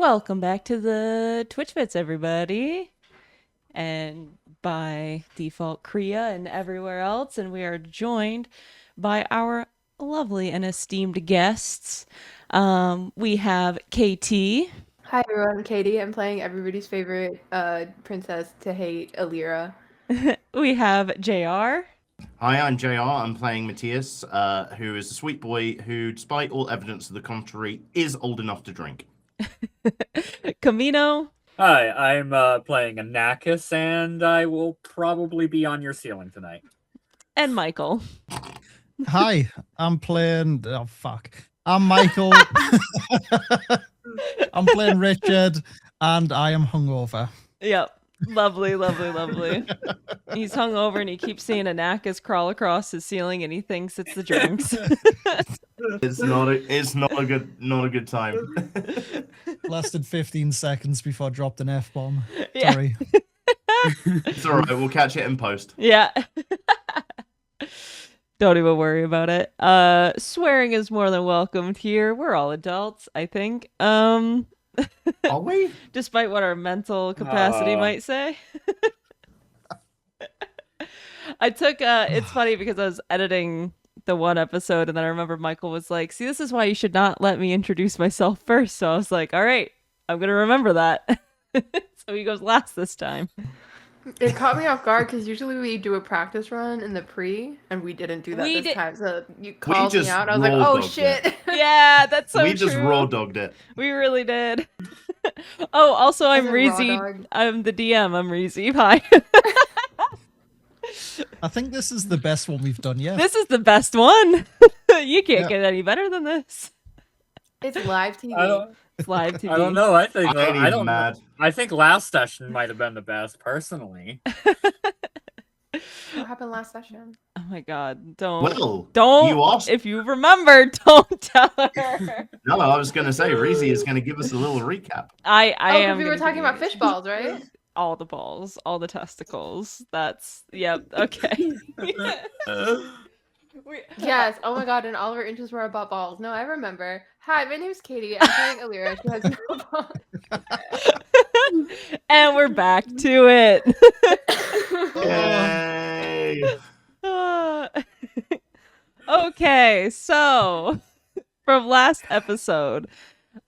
Welcome back to the Twitchfits, everybody. And by default, Cria and everywhere else. And we are joined by our lovely and esteemed guests. We have KT. Hi everyone, I'm Katie. I'm playing everybody's favorite princess to hate, Alira. We have JR. Hi, I'm JR. I'm playing Matthias, who is a sweet boy who, despite all evidence to the contrary, is old enough to drink. Kamino. Hi, I'm playing Anakis, and I will probably be on your ceiling tonight. And Mykl. Hi, I'm playing... Oh, fuck. I'm Mykl. I'm playing Richard, and I am hungover. Yep. Lovely. He's hungover and he keeps seeing Anakis crawl across his ceiling and he thinks it's the drinks. It's not a good time. Lasted 15 seconds before I dropped an F-bomb. Yeah. Sorry. It's all right. We'll catch it in post. Yeah. Don't even worry about it. Swearing is more than welcomed here. We're all adults, I think. Are we? Despite what our mental capacity might say. I took it's funny because I was editing the one episode and then I remember Mykl was like, see, this is why you should not let me introduce myself first. So I was like, all right, I'm gonna remember that. So he goes last this time. It caught me off guard because usually we do a practice run in the pre, and we didn't do that this time. So you called me out. I was like, oh shit. Yeah, that's so We true. just raw dogged it. We really did. Oh, also I'm As a raw Reezy. dog. I'm the DM. I'm Reezy. Hi. I think this is the best one we've done yet. This is the best one. You can't get any better than this. It's live TV. It's live TV. I don't know. I think I don't mad. I think last session might have been the best, personally. What happened last session? Oh my god! Don't. Well, Don't. you asked. If you remember, don't tell her. No, I was going to say, Reezy is going to give us a little recap. I am. We were gonna talking give about you fish balls, right? all the balls, all the testicles. That's yep. Okay. Yes. Oh my god, and all of our intros were about balls. No, I remember. Hi, my name's Katie. I'm playing Alira. She has no balls. And we're back to it. Yay! Okay, so from last episode,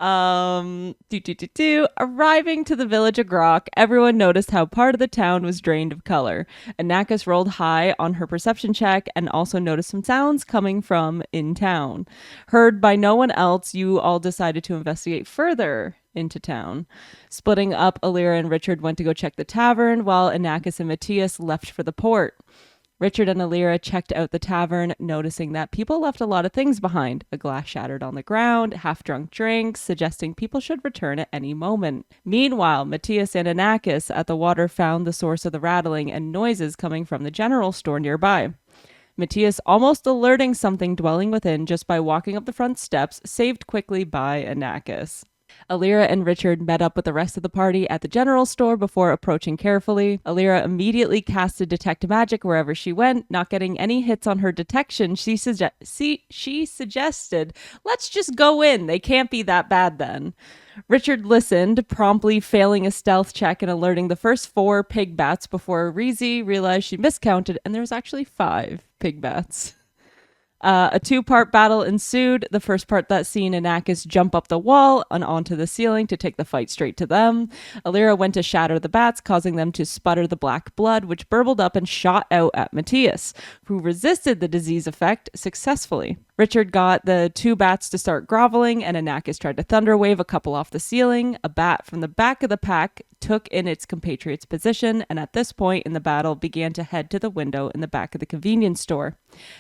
arriving to the village of Grok, everyone noticed how part of the town was drained of color. Anakis rolled high on her perception check and also noticed some sounds coming from in town. Heard by no one else, you all decided to investigate further into town. Splitting up, Alira and Richard went to go check the tavern, while Anakis and Matthias left for the port. Richard and Alira checked out the tavern, noticing that people left a lot of things behind. A glass shattered on the ground, half-drunk drinks, suggesting people should return at any moment. Meanwhile, Matthias and Anakis at the water found the source of the rattling and noises coming from the general store nearby. Matthias almost alerting something dwelling within just by walking up the front steps, saved quickly by Anakis. Alira and Richard met up with the rest of the party at the general store before approaching carefully. Alira immediately casted Detect Magic wherever she went, not getting any hits on her detection. She suggested, let's just go in. They can't be that bad then. Richard listened, promptly failing a stealth check and alerting the first 4 pig bats before Reezy realized she miscounted and there was actually 5 pig bats. A 2-part battle ensued. The first part that seen Anakis jump up the wall and onto the ceiling to take the fight straight to them. Alira went to shatter the bats, causing them to sputter the black blood, which burbled up and shot out at Matthias, who resisted the disease effect successfully. Richard got the 2 bats to start groveling, and Anakis tried to thunderwave a couple off the ceiling. A bat from the back of the pack took in its compatriot's position, and at this point in the battle began to head to the window in the back of the convenience store.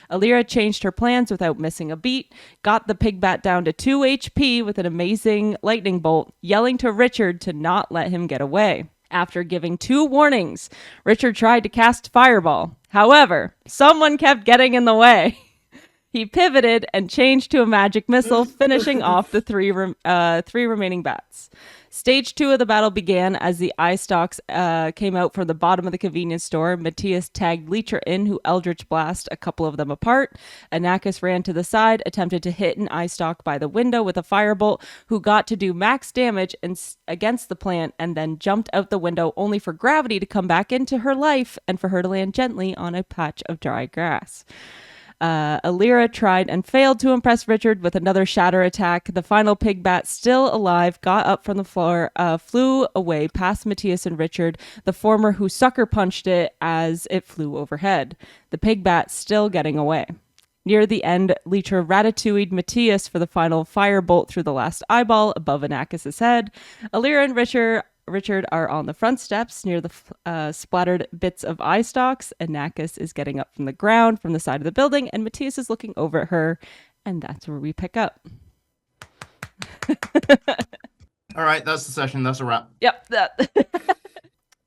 Alira changed her plans without missing a beat, got the pig bat down to 2 HP with an amazing lightning bolt, yelling to Richard to not let him get away. After giving 2 warnings, Richard tried to cast Fireball. However, someone kept getting in the way. He pivoted and changed to a magic missile, finishing off the three remaining bats. Stage 2 of the battle began as the eye stalks came out from the bottom of the convenience store. Matthias tagged Leecher in, who Eldritch Blast a couple of them apart. Anakis ran to the side, attempted to hit an eye stalk by the window with a firebolt, who got to do max damage against the plant and then jumped out the window, only for gravity to come back into her life and for her to land gently on a patch of dry grass. Alira tried and failed to impress Richard with another shatter attack. The final pig bat, still alive, got up from the floor, flew away past Matthias and Richard, the former who sucker punched it as it flew overhead. The pig bat still getting away. Near the end, Leecher ratatouilled Matthias for the final firebolt through the last eyeball above Anakis' head. Alira and Richard are on the front steps near the splattered bits of eye stalks. Anakis is getting up from the ground from the side of the building, and Matthias is looking over at her, and that's where we pick up. All right, that's the session. That's a wrap. Yep.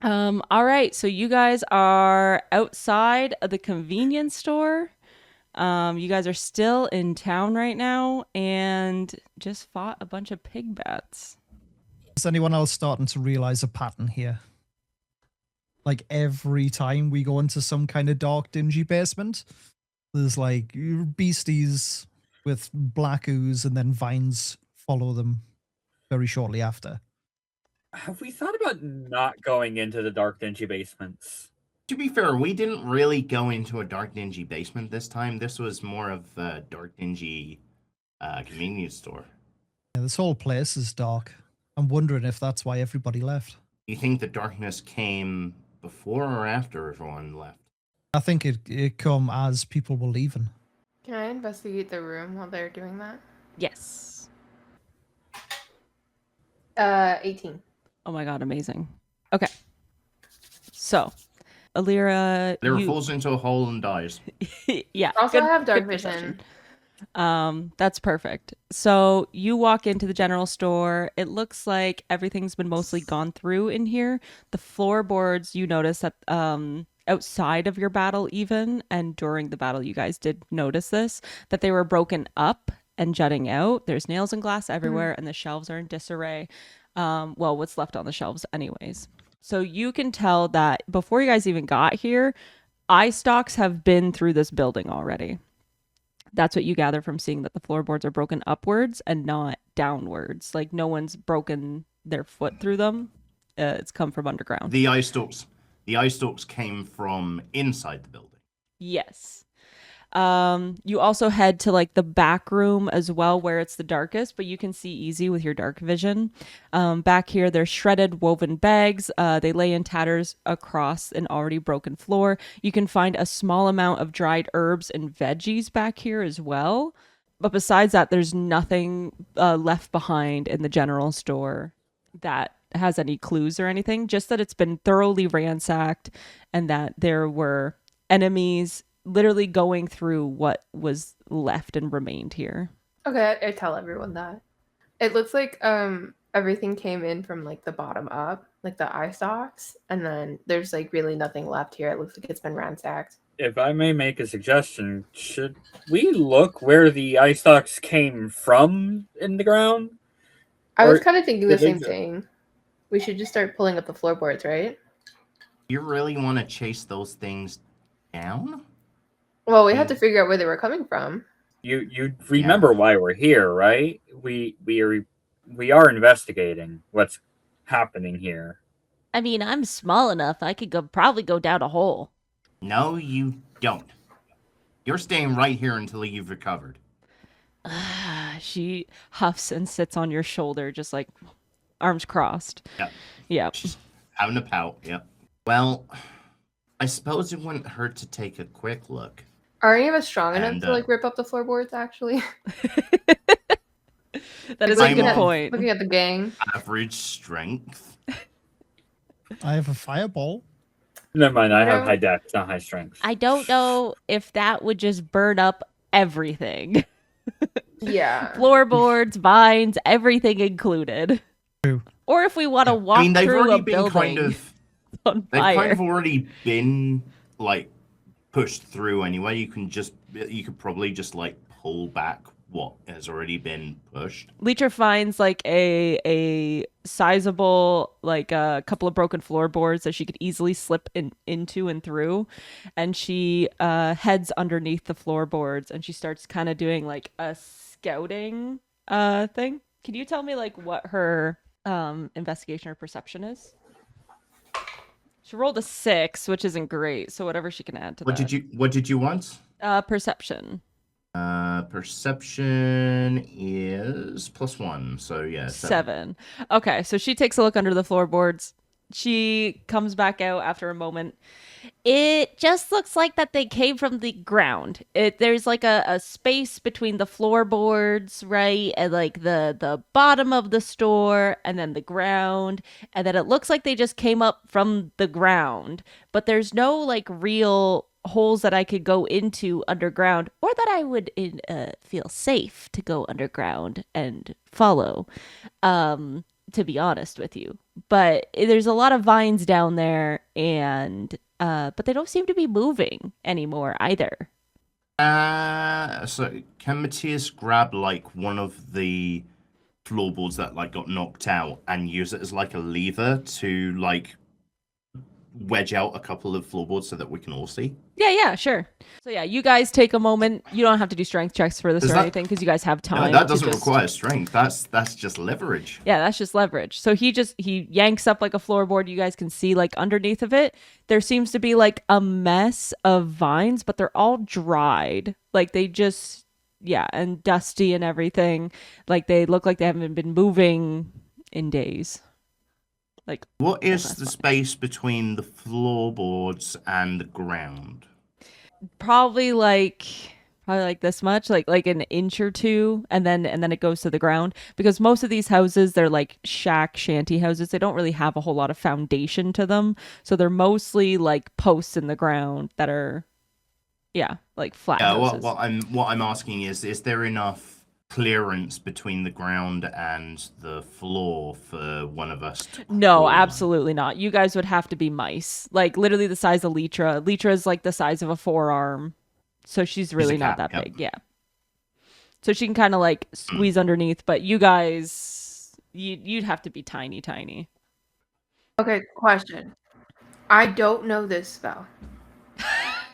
All right, so you guys are outside of the convenience store. You guys are still in town right now and just fought a bunch of pig bats. Is anyone else starting to realize a pattern here? Like every time we go into some kind of dark, dingy basement, there's like beasties with black ooze and then vines follow them very shortly after. Have we thought about not going into the dark, dingy basements? To be fair, we didn't really go into a dark, dingy basement this time. This was more of a dark, dingy convenience store. Yeah, this whole place is dark. I'm wondering if that's why everybody left. Do you think the darkness came before or after everyone left? I think it come as people were leaving. Can I investigate the room while they're doing that? Yes. 18. Oh my god, amazing. Okay. So, Alira... Lyra falls into a hole and dies. Yeah. Also, I have dark perception. vision. That's perfect. So you walk into the general store. It looks like everything's been mostly gone through in here. The floorboards, you notice that outside of your battle even, and during the battle you guys did notice this, that they were broken up and jutting out. There's nails and glass everywhere, and the shelves are in disarray. Well, what's left on the shelves anyways. So you can tell that before you guys even got here, eye stalks have been through this building already. That's what you gather from seeing that the floorboards are broken upwards and not downwards. Like no one's broken their foot through them. It's come from underground. The eye stalks came from inside the building. Yes. You also head to like the back room as well, where it's the darkest, but you can see easy with your dark vision. Back here, there's shredded woven bags. They lay in tatters across an already broken floor. You can find a small amount of dried herbs and veggies back here as well. But besides that, there's nothing left behind in the general store that has any clues or anything, just that it's been thoroughly ransacked and that there were enemies literally going through what was left and remained here. Okay, I tell everyone that. It looks like everything came in from like the bottom up, like the eye stalks, and then there's like really nothing left here. It looks like it's been ransacked. If I may make a suggestion, should we look where the eye stalks came from in the ground? I was kind of thinking the same thing. We should just start pulling up the floorboards, right? You really want to chase those things down? Well, we have to figure out where they were coming from. You remember why we're here, right? We are investigating what's happening here. I mean, I'm small enough. I could probably go down a hole. No, you don't. You're staying right here until you've recovered. She huffs and sits on your shoulder, just like arms crossed. Yep. Just having a pout. Yep. Well, I suppose it wouldn't hurt to take a quick look. Are any of us strong enough to like rip up the floorboards? Actually, that is a good point. Looking at the gang, average strength. I have a fireball. Never mind. I have high dex, not high strength. I don't know if that would just burn up everything. Yeah, Floorboards, vines, everything included. True. Or if we want to walk through a building on fire. They've kind of already been like pushed through anyway. You could probably just like pull back what has already been pushed. Leecher finds like a sizable, like a couple of broken floorboards that she could easily slip into and through, and she heads underneath the floorboards and she starts kind of doing like a scouting thing. Can you tell me like what her investigation or perception is? She rolled a 6, which isn't great, so whatever she can add to What that. did you want? Perception. Perception is +1, so yeah, 7. Okay, so she takes a look under the floorboards. She comes back out after a moment. It just looks like that they came from the ground. There's like a space between the floorboards, right? And like the bottom of the store and then the ground. And then it looks like they just came up from the ground. But there's no like real holes that I could go into underground or that I would feel safe to go underground and follow. To be honest with you. But there's a lot of vines down there, and but they don't seem to be moving anymore either. So can Matthias grab like one of the floorboards that like got knocked out and use it as like a lever to like wedge out a couple of floorboards so that we can all see? Yeah, sure. So yeah, you guys take a moment. You don't have to do strength checks for this or anything because you guys have time. No, that doesn't require strength. That's just leverage. Yeah, that's just leverage. So he yanks up like a floorboard. You guys can see like underneath of it, there seems to be like a mess of vines, but they're all dried. Like they just, and dusty and everything. Like they look like they haven't been moving in days. Like, what is the space between the floorboards and the ground? Probably like this much, like an inch or two, and then it goes to the ground, because most of these houses, they're like shanty houses. They don't really have a whole lot of foundation to them, so they're mostly like posts in the ground that are like flat houses. What I'm asking is there enough clearance between the ground and the floor for one of us to No, absolutely not. You guys would have to be mice, like literally the size of Leetra. Leetra is like the size of a forearm, so she's really not that big. Yeah, so she can kind of like squeeze underneath, but you guys, you'd have to be tiny. Okay, question. I don't know this spell.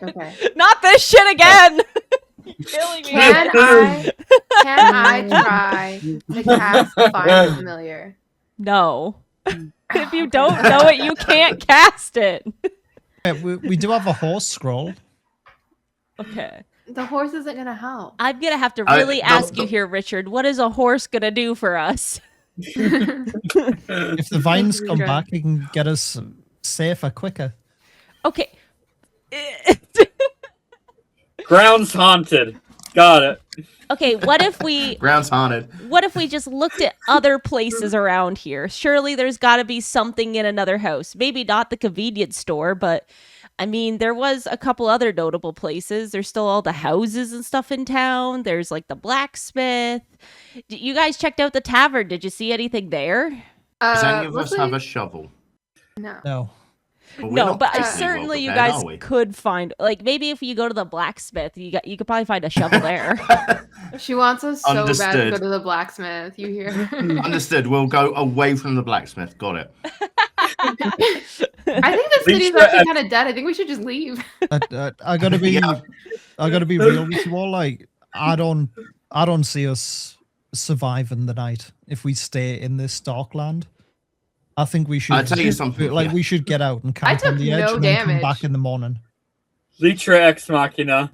Okay. Not this shit again. You're killing me. Can I try to cast Find Familiar? No. If you don't know it, you can't cast it. Yeah, we do have a horse scroll. Okay. The horse isn't gonna help. I'm gonna have to really ask you here, Richard. What is a horse gonna do for us? If the vines come back, it can get us safer quicker. Okay. Ground's haunted. Got it. Okay, what if we ground's haunted? What if we just looked at other places around here? Surely there's got to be something in another house. Maybe not the convenience store, but I mean, there was a couple other notable places. There's still all the houses and stuff in town. There's like the blacksmith. You guys checked out the tavern. Did you see anything there? Does any of us have a shovel? No. Well, no, but certainly you guys we? could find, like, maybe if you go to the blacksmith, you could probably find a shovel there. She wants us so Understood. bad to go to the blacksmith. You hear? Understood. We'll go away from the blacksmith. Got it. I think the city's actually kind of dead. I think we should just leave. I gotta be, I gotta be real with you all. Like, I don't see us surviving the night if we stay in this dark land. I think we should. I'll tell you something. Like, we should get out and camp on the edge no and then come damage. back in the morning. Leetra ex machina.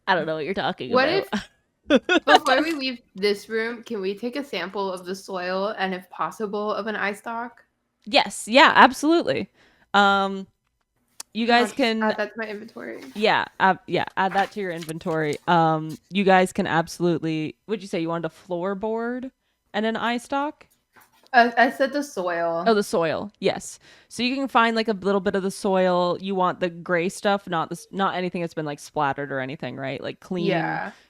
I don't know what you're talking What about. if, before we leave this room, can we take a sample of the soil and, if possible, of an eye stalk? Yes, yeah, absolutely. You guys can add that to my inventory. add that to your inventory. You guys can absolutely. Would you say you wanted a floorboard and an eye stalk? I said the soil. Oh, the soil. Yes. So you can find like a little bit of the soil. You want the gray stuff, not anything that's been like splattered or anything, right? Like clean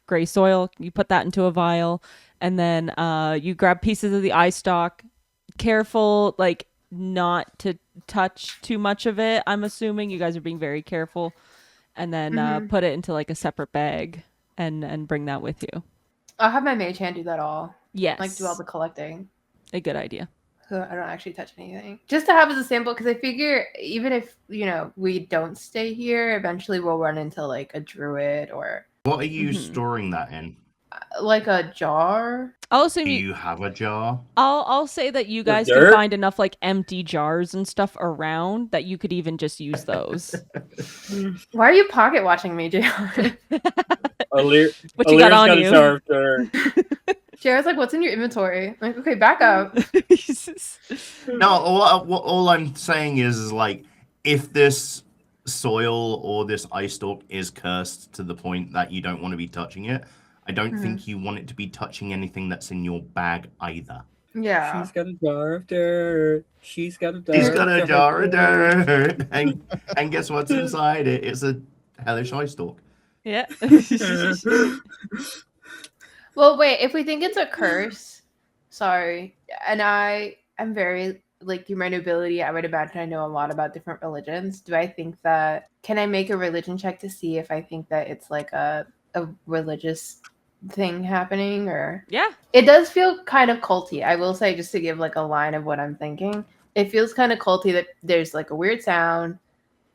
gray soil. You put that into a vial, and then you grab pieces of the eye stalk. Careful, like not to touch too much of it. I'm assuming you guys are being very careful. and then put it into like a separate bag and bring that with you. I'll have my mage hand do that all. Yes. Like do all the collecting. A good idea. So I don't actually touch anything. Just to have as a sample, because I figure even if, we don't stay here, eventually we'll run into like a druid or What are you storing that in? like a jar. I'll assume Do you have a jar? I'll say that you guys can dirt? find enough like empty jars and stuff around that you could even just use those. Why are you pocket watching me, JR? What you got on you? JR's like, what's in your inventory? I'm like, okay, back up. No, all I'm saying is like, if this soil or this ice stalk is cursed to the point that you don't want to be touching it, I don't think you want it to be touching anything that's in your bag either. Yeah. She's got a jar of dirt. He's got a jar of dirt. And guess what's inside it? It's a hellish ice stalk. Yeah. Well, wait, if we think it's a curse, sorry, and I am very, like, through my nobility, I would imagine I know a lot about different religions. Do I think that, can I make a religion check to see if I think that it's like a religious thing happening, or? Yeah. It does feel kind of culty, I will say, just to give like a line of what I'm thinking. It feels kind of culty that there's like a weird sound.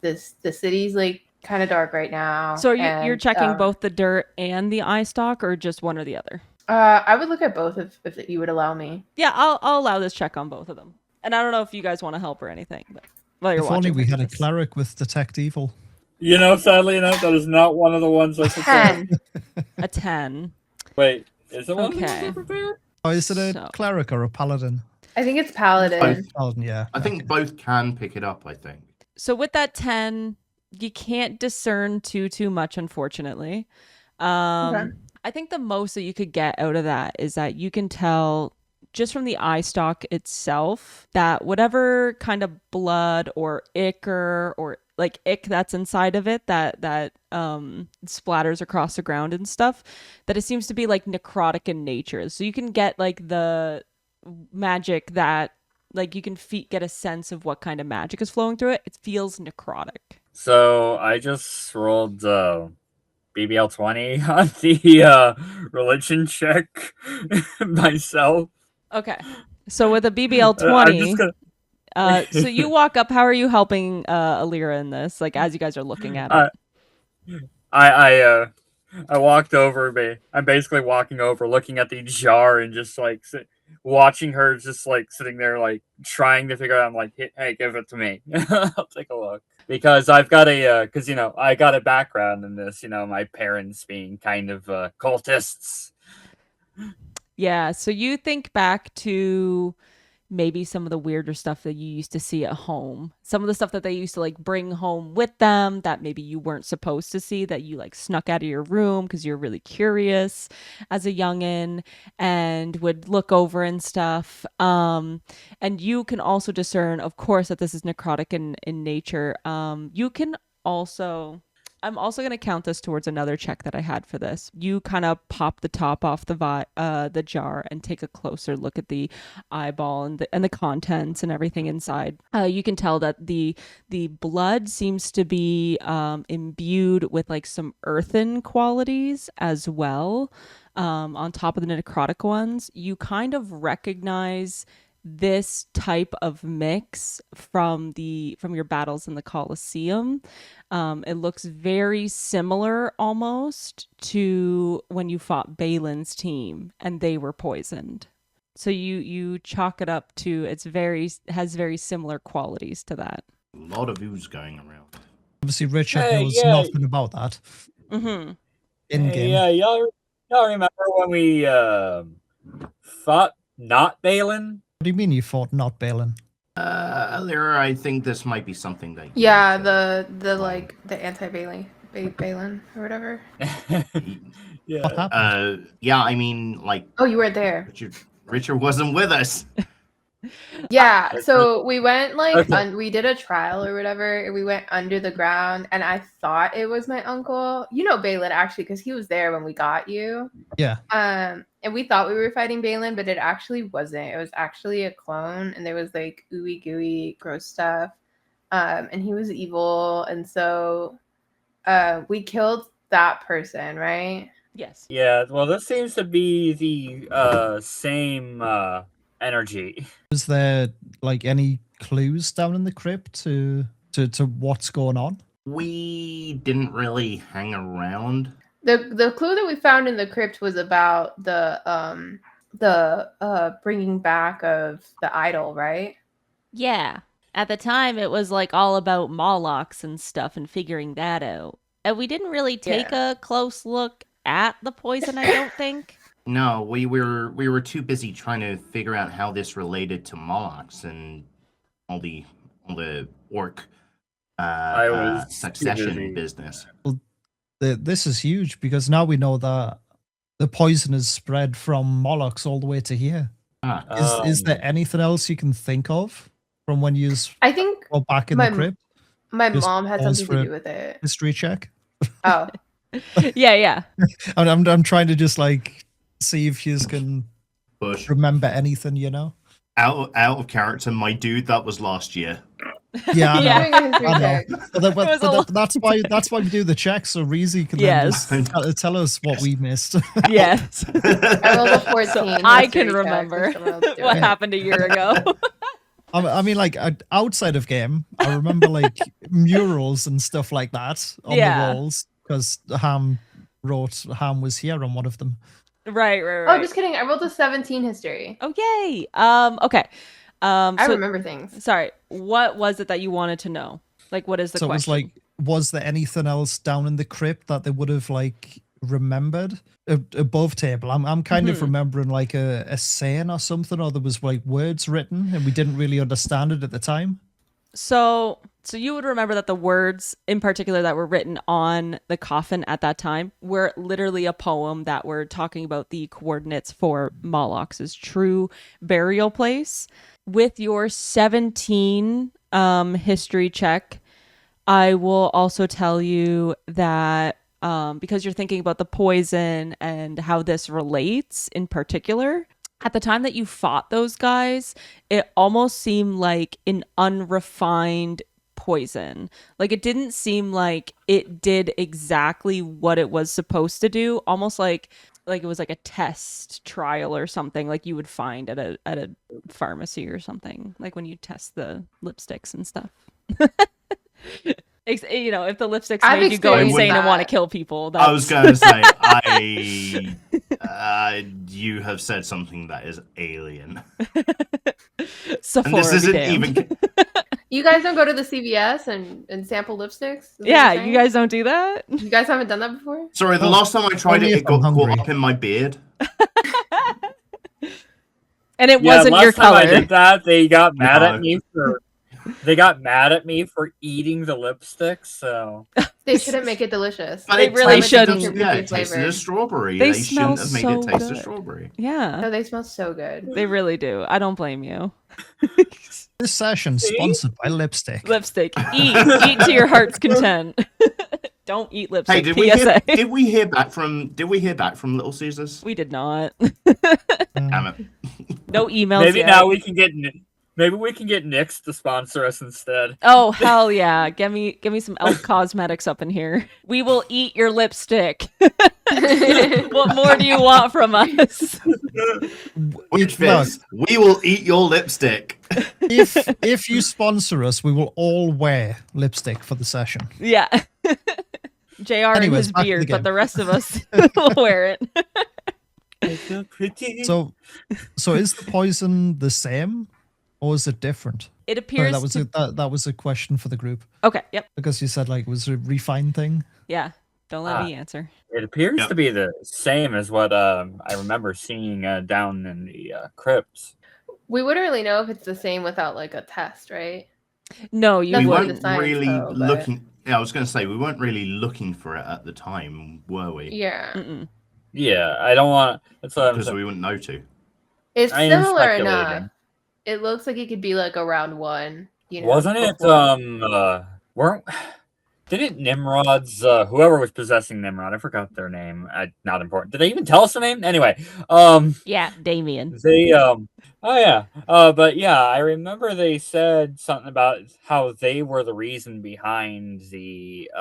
The city's like kind of dark right now. So you're checking both the dirt and the eye stalk, or just one or the other? I would look at both if you would allow me. Yeah, I'll allow this check on both of them. And I don't know if you guys want to help or anything. But while you're If only watching we for had a this. cleric with detect evil. Sadly enough, that is not one of the ones I prepared. 10. A 10. Wait, is it one of the Okay. ones I prepared? Oh, is it a cleric or a paladin? I think it's paladin. Paladin, yeah. I think both can pick it up, I think. So with that 10, you can't discern too much, unfortunately. Okay. I think the most that you could get out of that is that you can tell just from the eye stalk itself that whatever kind of blood or ichor or like ick that's inside of it that splatters across the ground and stuff, that it seems to be like necrotic in nature. So you can get like the magic that like you can get a sense of what kind of magic is flowing through it. It feels necrotic. So I just rolled BBL 20 on the religion check myself. Okay. So with a BBL I'm 20, just gonna... so you walk up. How are you helping Alira in this? Like as you guys are looking at it. I walked over. I'm basically walking over, looking at the jar, and just like watching her, just like sitting there, like trying to figure out. I'm like, hey, give it to me. I'll take a look, because I've got I got a background in this. My parents being kind of cultists. Yeah. So you think back to maybe some of the weirder stuff that you used to see at home. Some of the stuff that they used to like bring home with them that maybe you weren't supposed to see, that you like snuck out of your room because you're really curious as a youngin' and would look over and stuff. And you can also discern, of course, that this is necrotic in nature. You can also... I'm also going to count this towards another check that I had for this. You kind of pop the top off the jar and take a closer look at the eyeball and the contents and everything inside. You can tell that the blood seems to be imbued with like some earthen qualities as well. On top of the necrotic ones, you kind of recognize this type of mix from your battles in the Colosseum. It looks very similar almost to when you fought Balin's team and they were poisoned. So you chalk it up to has very similar qualities to that. A lot of ooze going around. Obviously, Richard knows nothing about that. Mm-hmm. In game. Yeah, y'all remember when we fought not Balin? What do you mean you fought not Balin? Alira, I think this might be something that. Yeah, the anti-Balin or whatever. Yeah. What happened? Yeah, I mean, like. Oh, you weren't there. Richard wasn't with us. Yeah, so we went we did a trial or whatever, and we went under the ground, and I thought it was my uncle. You know Balin, actually, because he was there when we got you. Yeah. And we thought we were fighting Balin, but it actually wasn't. It was actually a clone, and there was like ooey gooey gross stuff. And he was evil, and so we killed that person, right? Yes. Yeah, well, this seems to be the same energy. Is there like any clues down in the crypt to what's going on? We didn't really hang around. The clue that we found in the crypt was about the bringing back of the idol, right? Yeah. At the time, it was like all about Molochs and stuff and figuring that out. And we didn't really take a close look at the poison, I don't think. No, we were too busy trying to figure out how this related to Molochs and all the orc I was too succession busy. business. This is huge because now we know that the poison is spread from Molochs all the way to here. Is there anything else you can think of from when you I think go back in my- the crypt? my Just mom had pause something for to do with it. History check. Oh, Yeah. I'm trying to just like see if you can Bush. remember anything, you know? Out of character, my dude, that was last year. Yeah, I know. Yeah. doing a history I know. check. But that's why we do the check so Reezy can Yes. then just tell us what we missed. Yes. I rolled a 14. So I history can check, remember if someone else do what it. happened a year ago. I mean, like outside of game, I remember like murals and stuff like that on Yeah. the walls because Ham was here on one of them. Right. Oh, just kidding. I rolled a 17 history. Oh, yay. Okay. I So, remember things. sorry. What was it that you wanted to know? Like, what is the So it was question? like, was there anything else down in the crypt that they would have like remembered above table? I'm kind of remembering like a saying or something, or there was like words written and we didn't really understand it at the time. So you would remember that the words in particular that were written on the coffin at that time were literally a poem that were talking about the coordinates for Moloch's true burial place. With your 17 history check, I will also tell you that because you're thinking about the poison and how this relates in particular, at the time that you fought those guys, it almost seemed like an unrefined poison. Like it didn't seem like it did exactly what it was supposed to do, almost like it was like a test trial or something like you would find at a pharmacy or something, like when you test the lipsticks and stuff. You know, if the lipsticks I've made you go experienced insane and that. want to kill people. I was that's- going to say, you have said something that is alien. Sephora And this be isn't damned. even... You guys don't go to the CVS and sample lipsticks? Is that what Yeah, you're saying? you guys don't do that? You guys haven't done that before? Sorry, the Well, last time I tried only it, if it got I'm caught hungry. up in my beard. And it Yeah, wasn't last your time I color. did that, they got mad No. at me for eating the lipstick. So They shouldn't make it delicious. But They it really tasted shouldn't. of- Yeah, it tasted of strawberry. They They smell shouldn't have made so it taste good. of strawberry. Yeah, No, they smell so good. they really do. I don't blame you. This session See? sponsored by lipstick. Lipstick. Eat to your heart's content. Don't eat Hey, lipstick. did PSA. we hear back from Little Caesars? We did not. Damn it. No emails maybe yet. now we can get Nyx to sponsor us instead. Oh hell yeah! Give me some Elf Cosmetics up in here. We will eat your lipstick. What more do you want from us? Twitchfits, we will eat your lipstick. If you sponsor us, we will all wear lipstick for the session. Yeah. JR and Anyways, his back to the beard, game. but the rest of us will wear it. So is the poison the same, or is it different? It Sorry, appears that was a question for the group Okay, yep. because you said like it was a refined thing. Yeah. Don't let me answer. It appears Yep. to be the same as what I remember seeing down in the crypts. We wouldn't really know if it's the same without like a test, right? No, you That's We what wouldn't. the weren't science really though, but- looking. Yeah, I was going to say we weren't really looking for it at the time, were we? Yeah. Mm-mm. Yeah, I don't want. That's what I'm Because saying. we wouldn't know to. It's I am similar speculating. enough. It looks like it could be like a round one. You know, Wasn't it? before- Weren't Didn't Nimrod's whoever was possessing Nimrod? I forgot their name. Not important. Did they even tell us their name? Anyway, Yeah, Damien. they oh yeah, but yeah, I remember they said something about how they were the reason behind the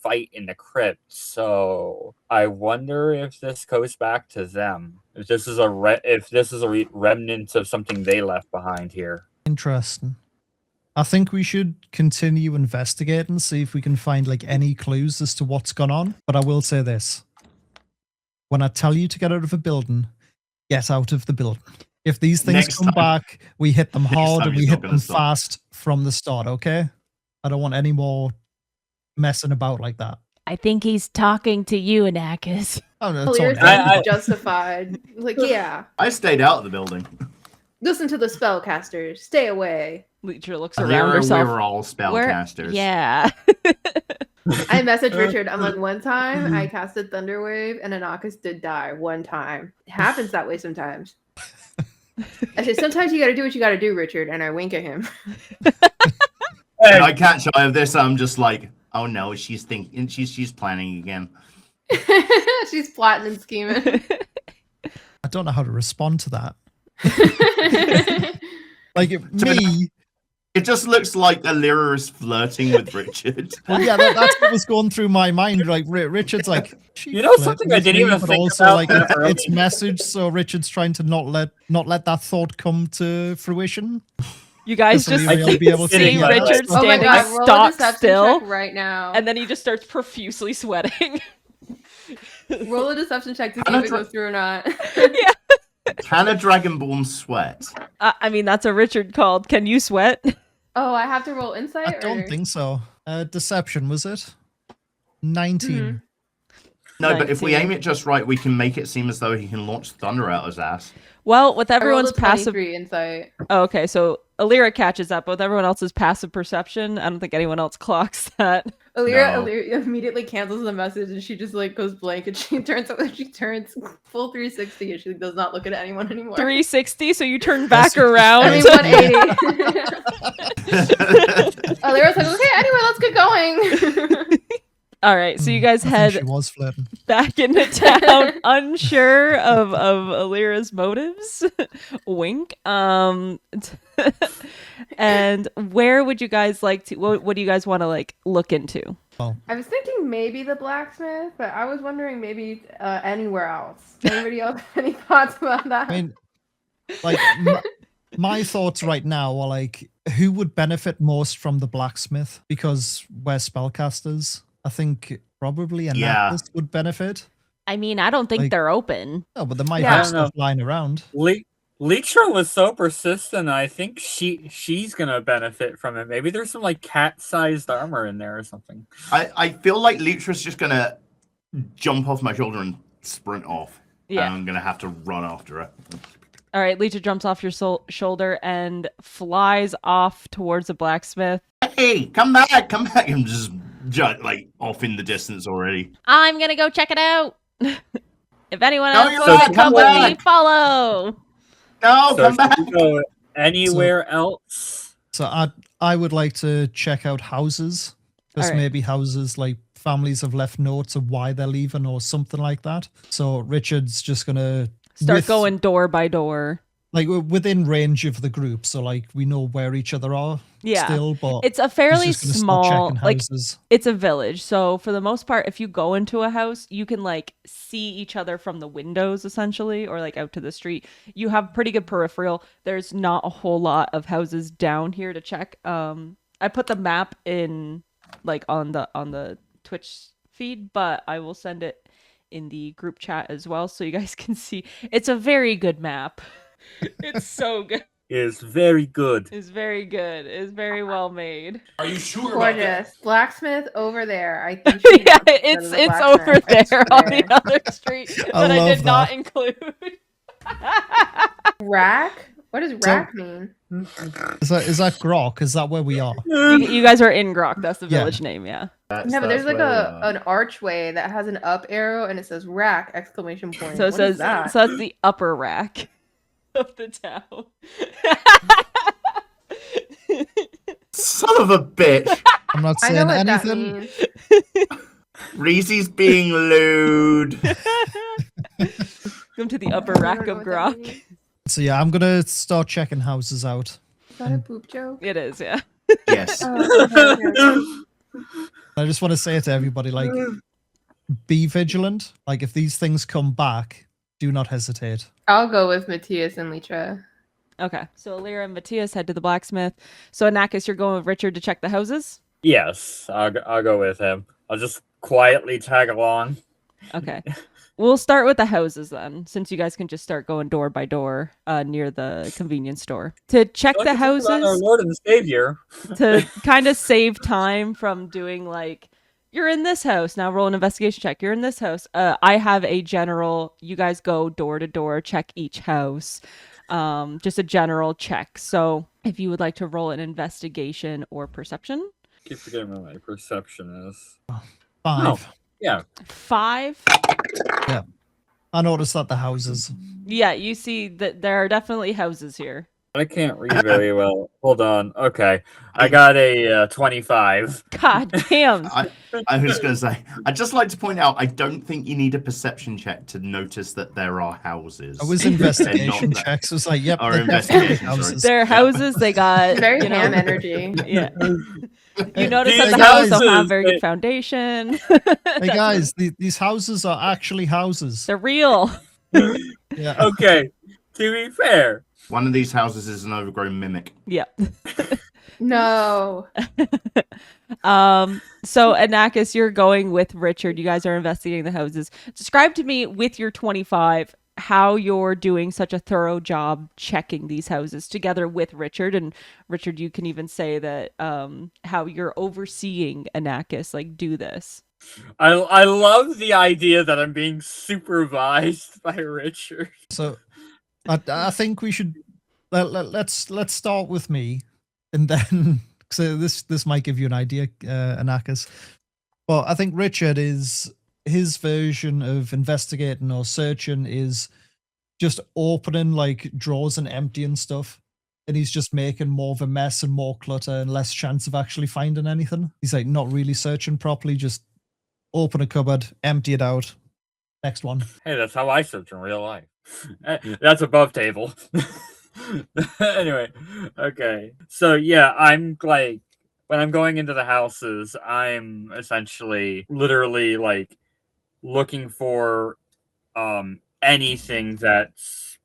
fight in the crypt. So I wonder if this goes back to them. If this is a remnant of something they left behind here. Interesting. I think we should continue investigating, see if we can find like any clues as to what's gone on. But I will say this. When I tell you to get out of a building, get out of the building. If these things Next come time. back, we hit them Next hard time and we he's hit not them gonna stop. fast from the start, okay? I don't want any more messing about like that. I think he's talking to you, Anakis. Oh, no, it's Clear all good. seems justified. Like, yeah. I stayed out of the building. Listen to the spellcasters. Stay away. Leecher looks Lyra, around we herself. were all Where- spellcasters. Yeah. I messaged Richard. I'm like, one time I casted Thunderwave and Anakis did die. One time. It happens that way sometimes. I said, sometimes you gotta do what you gotta do, Richard. And I wink at him. And I catch eye of this, I'm just like, oh no, she's thinking, she's planning again. She's plotting and scheming. I don't know how to respond to that. Like, It just looks like Lyra is flirting with Richard. well, yeah, that's what was going through my mind. Like, Richard's like, she You know flirted something I with didn't me, even but think also about like that early. it's message. So Richard's trying to not let that thought come to fruition. You guys So just Lyra will be able to see hear that. Richard Oh my standing god, roll a stock deception still, check right now. and then he just starts profusely sweating. Roll a deception check to see I'm if not it goes through or not. Can a dragonborn sweat? I mean, that's a Richard called. Can you sweat? Oh, I have to roll insight? I don't or... think so. Deception, was it? 19. Mhm. No, but if we 19. aim it just right, we can make it seem as though he can launch thunder out his ass. Well, with I rolled everyone's a passive. 23 insight. Oh, okay, so Alira catches up, but with everyone else's passive perception, I don't think anyone else clocks that. Alira No. immediately cancels the message and she just like goes blank and she turns full 360 and she does not look at anyone anymore. 360, so you turn back That's- around. I mean 180. Alira's like, okay, anyway, let's get going. All right, so you guys I think head she was flirting. back into town, unsure of Alira's motives. Wink. And where would you guys like to? What do you guys want to like look into? I was thinking maybe the blacksmith, but I was wondering maybe anywhere else. Anybody else have any thoughts about that? I mean, like, my thoughts right now are like, who would benefit most from the blacksmith? Because we're spellcasters. I think probably a Yeah. Nactus would benefit. I mean, I don't think Like- they're open. No, but they might Yeah. have I don't know. stuff lying around. Leecher was so persistent. I think she's gonna benefit from it. Maybe there's some like cat-sized armor in there or something. I feel like Lutra's just gonna jump off my shoulder and sprint off. Yeah. And I'm gonna have to run after her. All right, Leecha jumps off your shoulder and flies off towards the blacksmith. Hey, come back, come back! I'm just like off in the distance already. I'm gonna go check it out. If anyone No, else you're wants to not. come Come with me, back. follow. No, So come back! should we go anywhere else? So I would like to check out houses. Because Alright. maybe houses, like, families have left notes of why they're leaving or something like that. So Richard's just going to Start going door by door. like within range of the group, so like we know where each other are Yeah. still, but It's a he's fairly just gonna start small, checking like houses. it's a village. So for the most part, if you go into a house, you can like see each other from the windows essentially, or like out to the street. You have pretty good peripheral. There's not a whole lot of houses down here to check. I put the map in like on the Twitch feed, but I will send it in the group chat as well so you guys can see. It's a very good map. It's so good. Is very good. It's very good. It's very well made. Are you sure about that? Gorgeous. Blacksmith over there. I think she Yeah, wants to go to it's the it's over blacksmith. there on the other street I that I love did not that. include. Rack? What does rack mean? Is that Grok? Is that where we are? You guys are in Grok. That's the Yeah. village name. Yeah. No, but there's like an archway that has an up arrow and it says rack exclamation point. So it What says is that? so that's the upper rack of the town. Son of a bitch! I'm not I know saying what that anything. means. Reezy's being lewd. Come to the upper I rack don't know of what that grok. means. So yeah, I'm gonna start checking houses out. Is that a poop joke? It is, yeah. Yes. Oh, okay. I just want to say to everybody, like, be vigilant. Like, if these things come back, do not hesitate. I'll go with Matthias and Litra. Okay. So Alira and Matthias head to the blacksmith. So Anakis, you're going with Richard to check the houses? Yes, I'll go with him. I'll just quietly tag along. Okay. We'll start with the houses then, since you guys can just start going door by door near the convenience store. To check the Our houses, Lord and Savior. to kind of save time from doing like, you're in this house, now roll an investigation check. You're in this house. I have a general, you guys go door to door, check each house. Just a general check. So if you would like to roll an investigation or perception. Keep forgetting what my perception is. 5. Yeah. 5. I noticed that the houses. Yeah, you see that there are definitely houses here. I can't read very well. Hold on. Okay. I got a 25. God damn. I was going to say, I'd just like to point out, I don't think you need a perception check to notice that there are houses. I was They're not investigation there. checks. It was like, yep, Or they're definitely investigation, sorry. houses. There are houses, they got, Very you know, ham energy. yeah. You notice that These the house don't have houses, very they- good foundation. Hey guys, these houses are actually houses. They're real. Yeah. Okay. To be fair. One of these houses is an overgrown mimic. Yeah. No. So Anakis, you're going with Richard. You guys are investigating the houses. Describe to me with your 25 how you're doing such a thorough job checking these houses together with Richard. And Richard, you can even say that how you're overseeing Anakis like do this. I love the idea that I'm being supervised by Richard. So I think we should let's start with me, and then so this might give you an idea, Anakis. But I think Richard is his version of investigating or searching is just opening like drawers and emptying stuff. And he's just making more of a mess and more clutter and less chance of actually finding anything. He's like not really searching properly, just open a cupboard, empty it out. Next one. Hey, that's how I search in real life. That's above table. Anyway, okay. So yeah, I'm like when I'm going into the houses, I'm essentially literally like looking for anything that's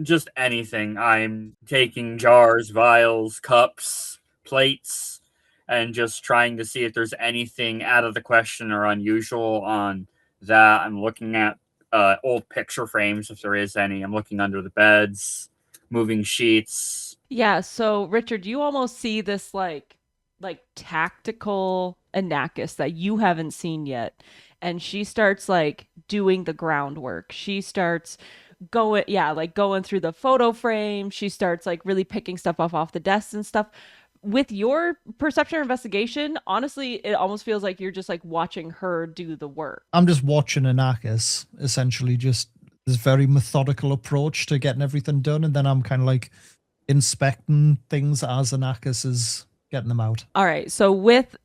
just anything. I'm taking jars, vials, cups, plates, and just trying to see if there's anything out of the question or unusual on that. I'm looking at old picture frames if there is any. I'm looking under the beds, moving sheets. Yeah, so Richard, you almost see this like tactical Anakis that you haven't seen yet. And she starts like doing the groundwork. She starts going through the photo frame. She starts like really picking stuff off the desks and stuff. With your perception or investigation, honestly, it almost feels like you're just like watching her do the work. I'm just watching Anakis, essentially, just this very methodical approach to getting everything done, and then I'm kind of like inspecting things as Anakis is getting them out. All right. So with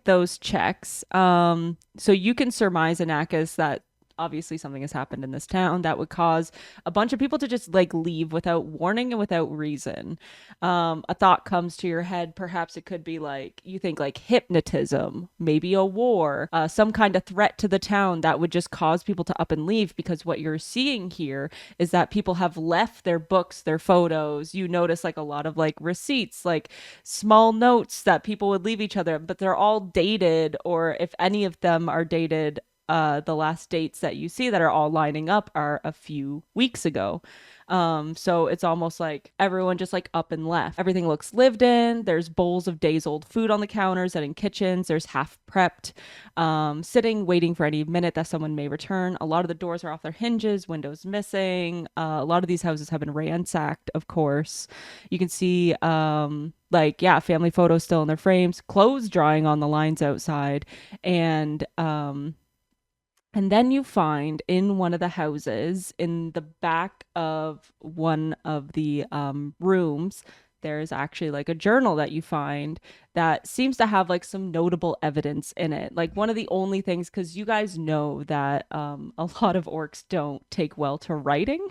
those checks, so you can surmise, Anakis, that obviously something has happened in this town that would cause a bunch of people to just like leave without warning and without reason. A thought comes to your head. Perhaps it could be like, you think like hypnotism, maybe a war, some kind of threat to the town that would just cause people to up and leave, because what you're seeing here is that people have left their books, their photos. You notice like a lot of like receipts, like small notes that people would leave each other, but they're all dated, or if any of them are dated, the last dates that you see that are all lining up are a few weeks ago. So it's almost like everyone just like up and left. Everything looks lived in. There's bowls of days old food on the counters and in kitchens. There's half prepped, sitting, waiting for any minute that someone may return. A lot of the doors are off their hinges, windows missing. A lot of these houses have been ransacked, of course. You can see, family photos still in their frames, clothes drying on the lines outside, and then you find in one of the houses, in the back of one of the rooms, there is actually like a journal that you find that seems to have like some notable evidence in it. Like one of the only things, because you guys know that a lot of orcs don't take well to writing.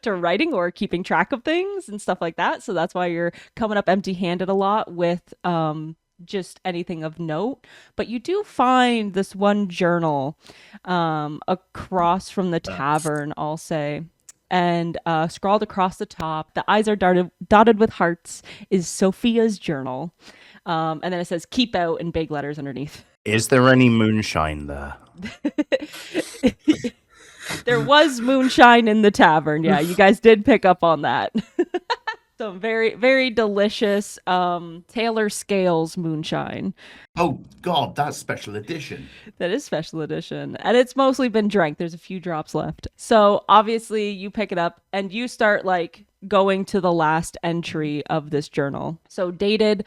To writing or keeping track of things and stuff like that. So that's why you're coming up empty-handed a lot with just anything of note. But you do find this one journal across from the tavern, I'll say. And scrawled across the top, the eyes are dotted with hearts, is Sophia's journal. And then it says keep out in big letters underneath. Is there any moonshine there? There was moonshine in the tavern. Yeah, you guys did pick up on that. Some very, very delicious Taylor Scales moonshine. Oh God, that's special edition. That is special edition. And it's mostly been drank. There's a few drops left. So obviously you pick it up and you start like going to the last entry of this journal. So dated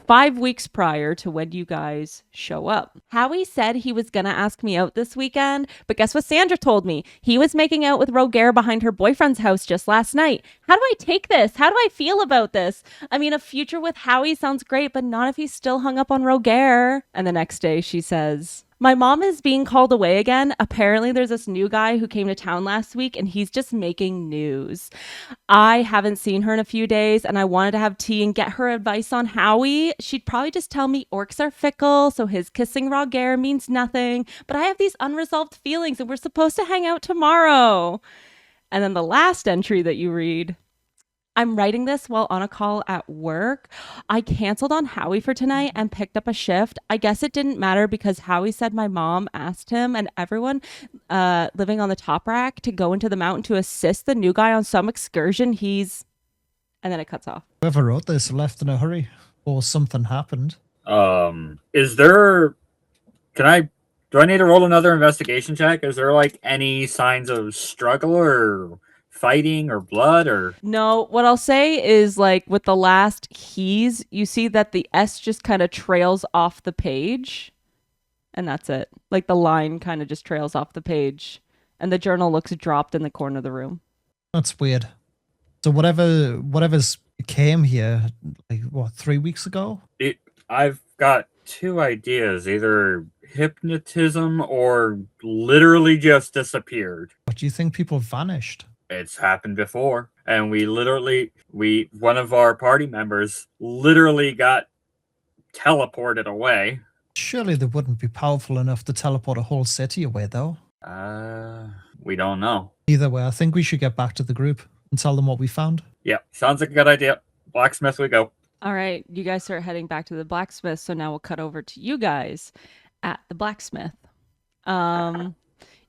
5 weeks prior to when you guys show up. Howie said he was gonna ask me out this weekend, but guess what Sandra told me? He was making out with Roger behind her boyfriend's house just last night. How do I take this? How do I feel about this? I mean, a future with Howie sounds great, but not if he's still hung up on Roger. And the next day she says, my mom is being called away again. Apparently there's this new guy who came to town last week and he's just making news. I haven't seen her in a few days and I wanted to have tea and get her advice on Howie. She'd probably just tell me orcs are fickle, so his kissing Roger means nothing. But I have these unresolved feelings and we're supposed to hang out tomorrow. And then the last entry that you read, I'm writing this while on a call at work. I canceled on Howie for tonight and picked up a shift. I guess it didn't matter because Howie said my mom asked him and everyone living on the top rack to go into the mountain to assist the new guy on some excursion. And then it cuts off. Whoever wrote this left in a hurry or something happened. Is there... Do I need to roll another investigation check? Is there like any signs of struggle or fighting or blood or... No, what I'll say is like with the last he's, you see that the S just kind of trails off the page and that's it. Like the line kind of just trails off the page and the journal looks dropped in the corner of the room. That's weird. So whatever's came here, like what, 3 weeks ago? I've got two ideas, either hypnotism or literally just disappeared. What do you think people vanished? It's happened before, and one of our party members literally got teleported away. Surely they wouldn't be powerful enough to teleport a whole city away, though. We don't know. Either way, I think we should get back to the group and tell them what we found. Yeah, sounds like a good idea. Blacksmith, we go. All right, you guys start heading back to the blacksmith. So now we'll cut over to you guys at the blacksmith.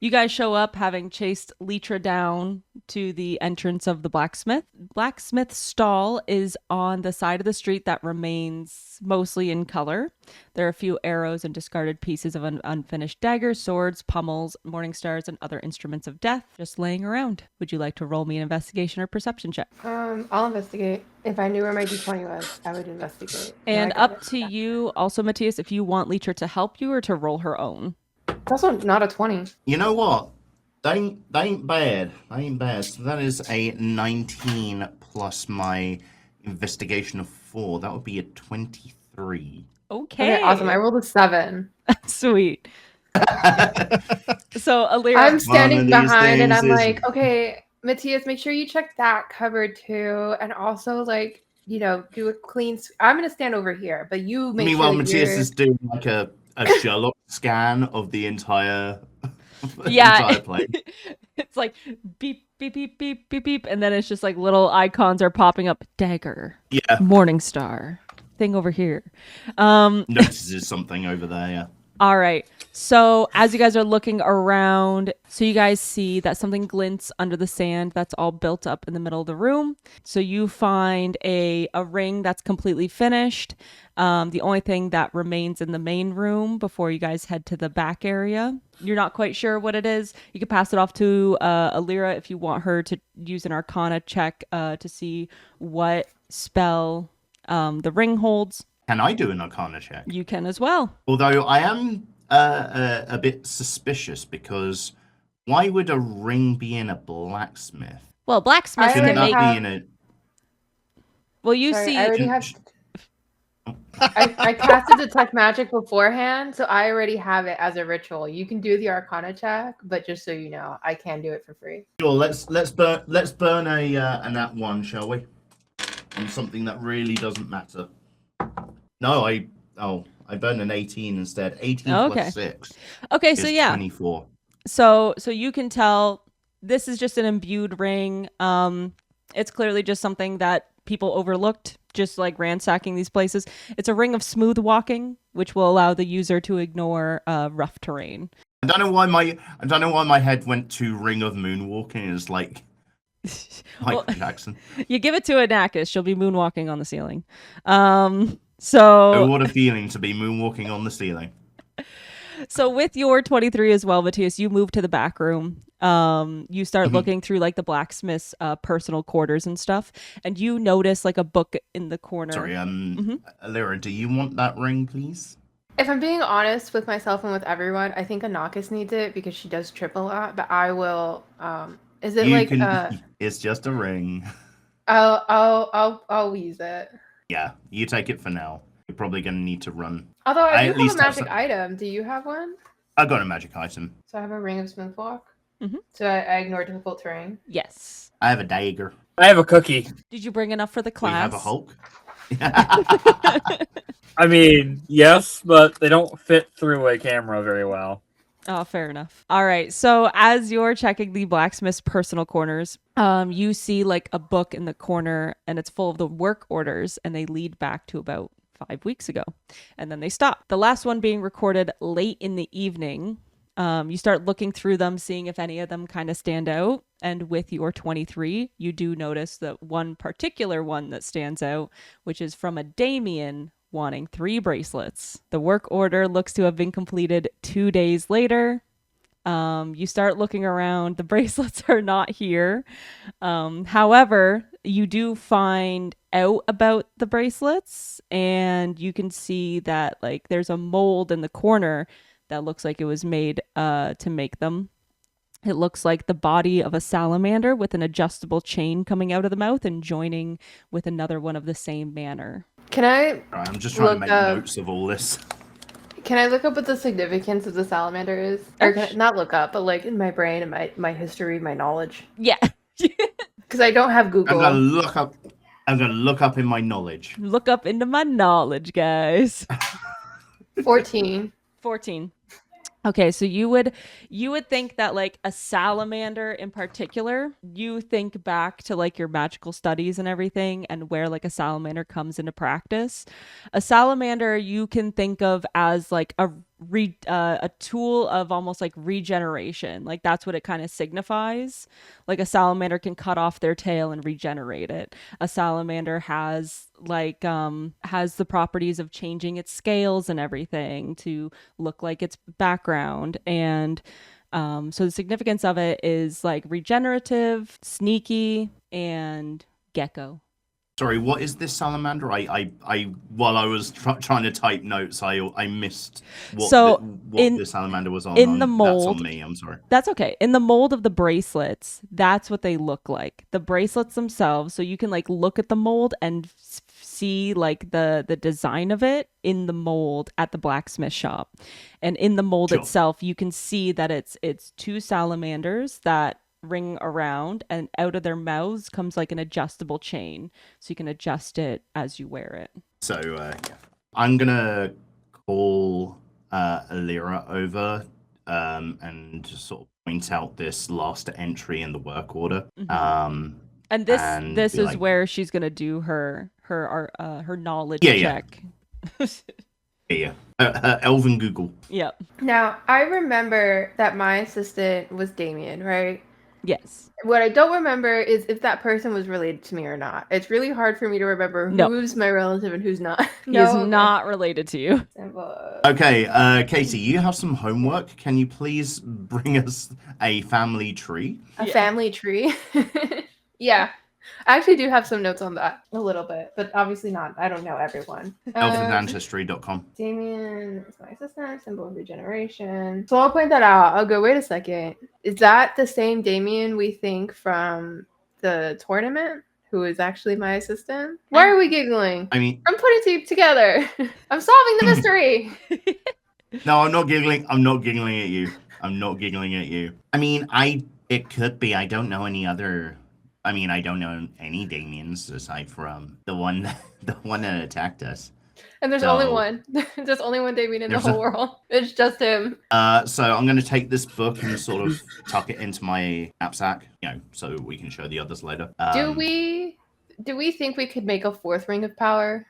You guys show up having chased Leitra down to the entrance of the blacksmith. Blacksmith's stall is on the side of the street that remains mostly in color. There are a few arrows and discarded pieces of unfinished daggers, swords, pummels, morning stars, and other instruments of death just laying around. Would you like to roll me an investigation or perception check? I'll investigate. If I knew where my d20 was, I would investigate. And up to you also, Matthias, if you want Leitra to help you or to roll her own. It's also not a 20. You know what? They ain't bad. They ain't bad. So that is a 19 plus my investigation of 4. That would be a 23. Okay. Awesome. I rolled a 7. Sweet. So, Alira, I'm standing behind and I'm is... like, okay, Matthias, make sure you check that cupboard too. And also, like, do a clean... I'm going to stand over here, but you make Meanwhile, sure Matthias is doing like a Sherlock scan of the entire place. It's like beep, beep, beep, beep, beep, beep. And then it's just like little icons are popping up. Dagger. Yeah. Morning star. Thing over here. Notices something over there, yeah. All right. So as you guys are looking around, so you guys see that something glints under the sand that's all built up in the middle of the room. So you find a ring that's completely finished. The only thing that remains in the main room before you guys head to the back area. You're not quite sure what it is. You can pass it off to Alira if you want her to use an Arcana check to see what spell the ring holds. Can I do an Arcana check? You can as well. Although I am a bit suspicious because why would a ring be in a blacksmith? Well, blacksmiths Shouldn't can that make... be in a... Well, you Sorry, see, I already have. I casted detect magic beforehand, so I already have it as a ritual. You can do the Arcana check, but just so you know, I can do it for free. Sure, let's burn a nat 1, shall we? On something that really doesn't matter. No, I burned an 18 instead. 18 Okay. plus 6 okay, so is yeah, 24. so you can tell this is just an imbued ring. It's clearly just something that people overlooked, just like ransacking these places. It's a ring of smooth walking, which will allow the user to ignore rough terrain. I don't know why my head went to Ring of Moonwalking. It's like Michael Well, Jackson. you give it to Anakis, she'll be moonwalking on the ceiling. Oh, So what a feeling to be moonwalking on the ceiling. so with your 23 as well, Matthias, you move to the back room. You start looking through like the blacksmith's personal quarters and stuff, and you notice like a book in the corner. Sorry, Lyra, do you want that ring, please? If I'm being honest with myself and with everyone, I think Anakis needs it because she does trip a lot. But I will. Is it It's just a ring. I'll use it. Yeah, you take it for now. You're probably gonna need to run. Although I do at have a least have magic some- item. Do you have one? I got a magic item. So I have a ring of smooth walk. Mhm. So I ignore difficult terrain. Yes. I have a dagger. I have a cookie. Did you bring enough for the We class? have a Hulk. I mean, yes, but they don't fit through a camera very well. Oh, fair enough. All right. So as you're checking the blacksmith's personal corners, you see like a book in the corner, and it's full of the work orders, and they lead back to about 5 weeks ago, and then they stop. The last one being recorded late in the evening. You start looking through them, seeing if any of them kind of stand out. And with your 23, you do notice that one particular one that stands out, which is from a Damien wanting 3 bracelets. The work order looks to have been completed 2 days later. You start looking around. The bracelets are not here. However, you do find out about the bracelets, and you can see that like there's a mold in the corner that looks like it was made to make them. It looks like the body of a salamander with an adjustable chain coming out of the mouth and joining with another one of the same manner. Can I Right, I'm just trying to Look make up- notes of all this. can I look up what the significance of the salamander is? Or can I, not look up, but like in my brain and my history, my knowledge. Yeah. Because I don't have Google. I'm gonna look up in my knowledge. Look up into my knowledge, guys. 14. 14. Okay, so you would think that like a salamander in particular, you think back to like your magical studies and everything and where like a salamander comes into practice. A salamander you can think of as like a tool of almost like regeneration. Like that's what it kind of signifies. Like a salamander can cut off their tail and regenerate it. A salamander has like has the properties of changing its scales and everything to look like its background. And so the significance of it is like regenerative, sneaky, and gecko. Sorry, what is this salamander? I while I was trying to type notes, I missed what the salamander was on. In the That's mold, on me. I'm sorry. That's okay. In the mold of the bracelets, that's what they look like. The bracelets themselves, so you can like look at the mold and see like the design of it in the mold at the blacksmith shop. And in the mold itself, you can see that it's 2 salamanders that ring around, and out of their mouths comes like an adjustable chain, so you can adjust it as you wear it. So I'm gonna call Lyra over and just sort of point out this last entry in the work order. Mm-hmm. And this is like, where she's gonna do her knowledge check. Yeah. Elven Google. Yep. Now I remember that my assistant was Damien, right? Yes. What I don't remember is if that person was related to me or not. It's really hard for me to remember who's my relative and who's not. He is not related to you. Okay, Katie, you have some homework. Can you please bring us a family tree? A family tree? Yeah. I actually do have some notes on that a little bit, but obviously not. I don't know everyone. Elvenancestry.com. Damien is my assistant, symbol of regeneration. So I'll point that out. I'll go, wait a second. Is that the same Damien we think from the tournament who is actually my assistant. Why are we giggling? I mean, I'm putting two together. I'm solving the mystery. no, I'm not giggling. I'm not giggling at you. I'm not giggling at you. I mean, it could be. I don't know any other. I mean, I don't know any Damiens aside from the one that attacked us. And there's only one. There's only one Damien in the whole world. It's just him. So I'm going to take this book and sort of tuck it into my knapsack, so we can show the others later. Do we think we could make a fourth ring of power?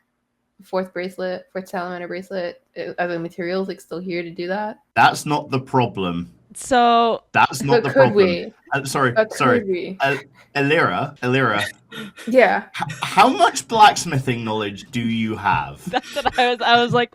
Fourth bracelet, fourth salamander bracelet? Are the materials still here to do that? That's not the problem. So that's not the problem. We? Sorry. We? Elira. Yeah. How much blacksmithing knowledge do you have? That's what I was like.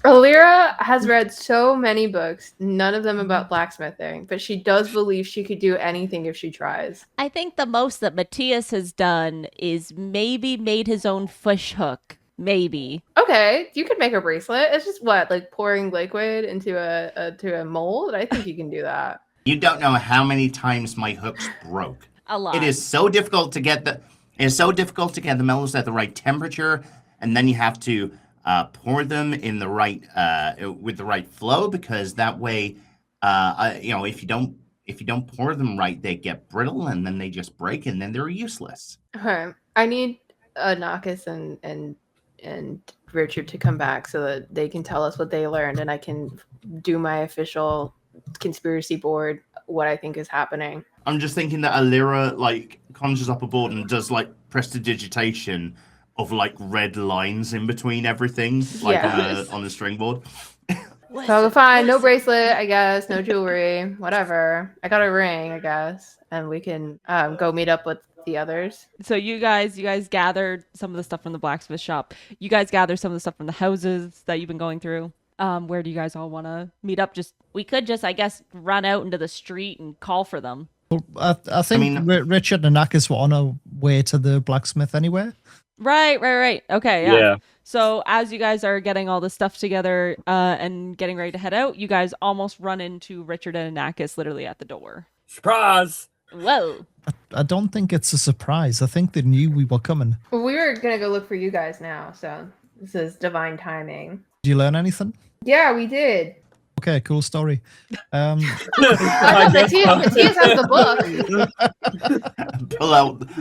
Elira has read so many books, none of them about blacksmithing, but she does believe she could do anything if she tries. I think the most that Matthias has done is maybe made his own fish hook. Maybe. Okay, you could make a bracelet. It's just pouring liquid into a mold. I think you can do that. You don't know how many times my hooks broke. A lot. It is so difficult to get the metals at the right temperature, and then you have to pour them in the right with the right flow, because that way, if you don't pour them right, they get brittle and then they just break and then they're useless. Okay, I need Nakas and Richard to come back so that they can tell us what they learned, and I can do my official conspiracy board what I think is happening. I'm just thinking that Elira conjures up a board and does prestidigitation of red lines in between everything, on the string board. So fine, no bracelet, I guess, no jewelry, whatever. I got a ring, I guess, and we can go meet up with the others. So you guys gathered some of the stuff from the blacksmith shop. You guys gathered some of the stuff from the houses that you've been going through. Where do you guys all want to meet up? We could I guess, run out into the street and call for them. Well, I think Richard and Nakas were on our way to the blacksmith anyway. Right. Okay, yeah. So as you guys are getting all this stuff together and getting ready to head out, you guys almost run into Richard and Nakas literally at the door. Surprise! Whoa. I don't think it's a surprise. I think they knew we were coming. Well, we were going to go look for you guys now, so this is divine timing. Did you learn anything? Yeah, we did. Okay, cool story. Matthias has the book.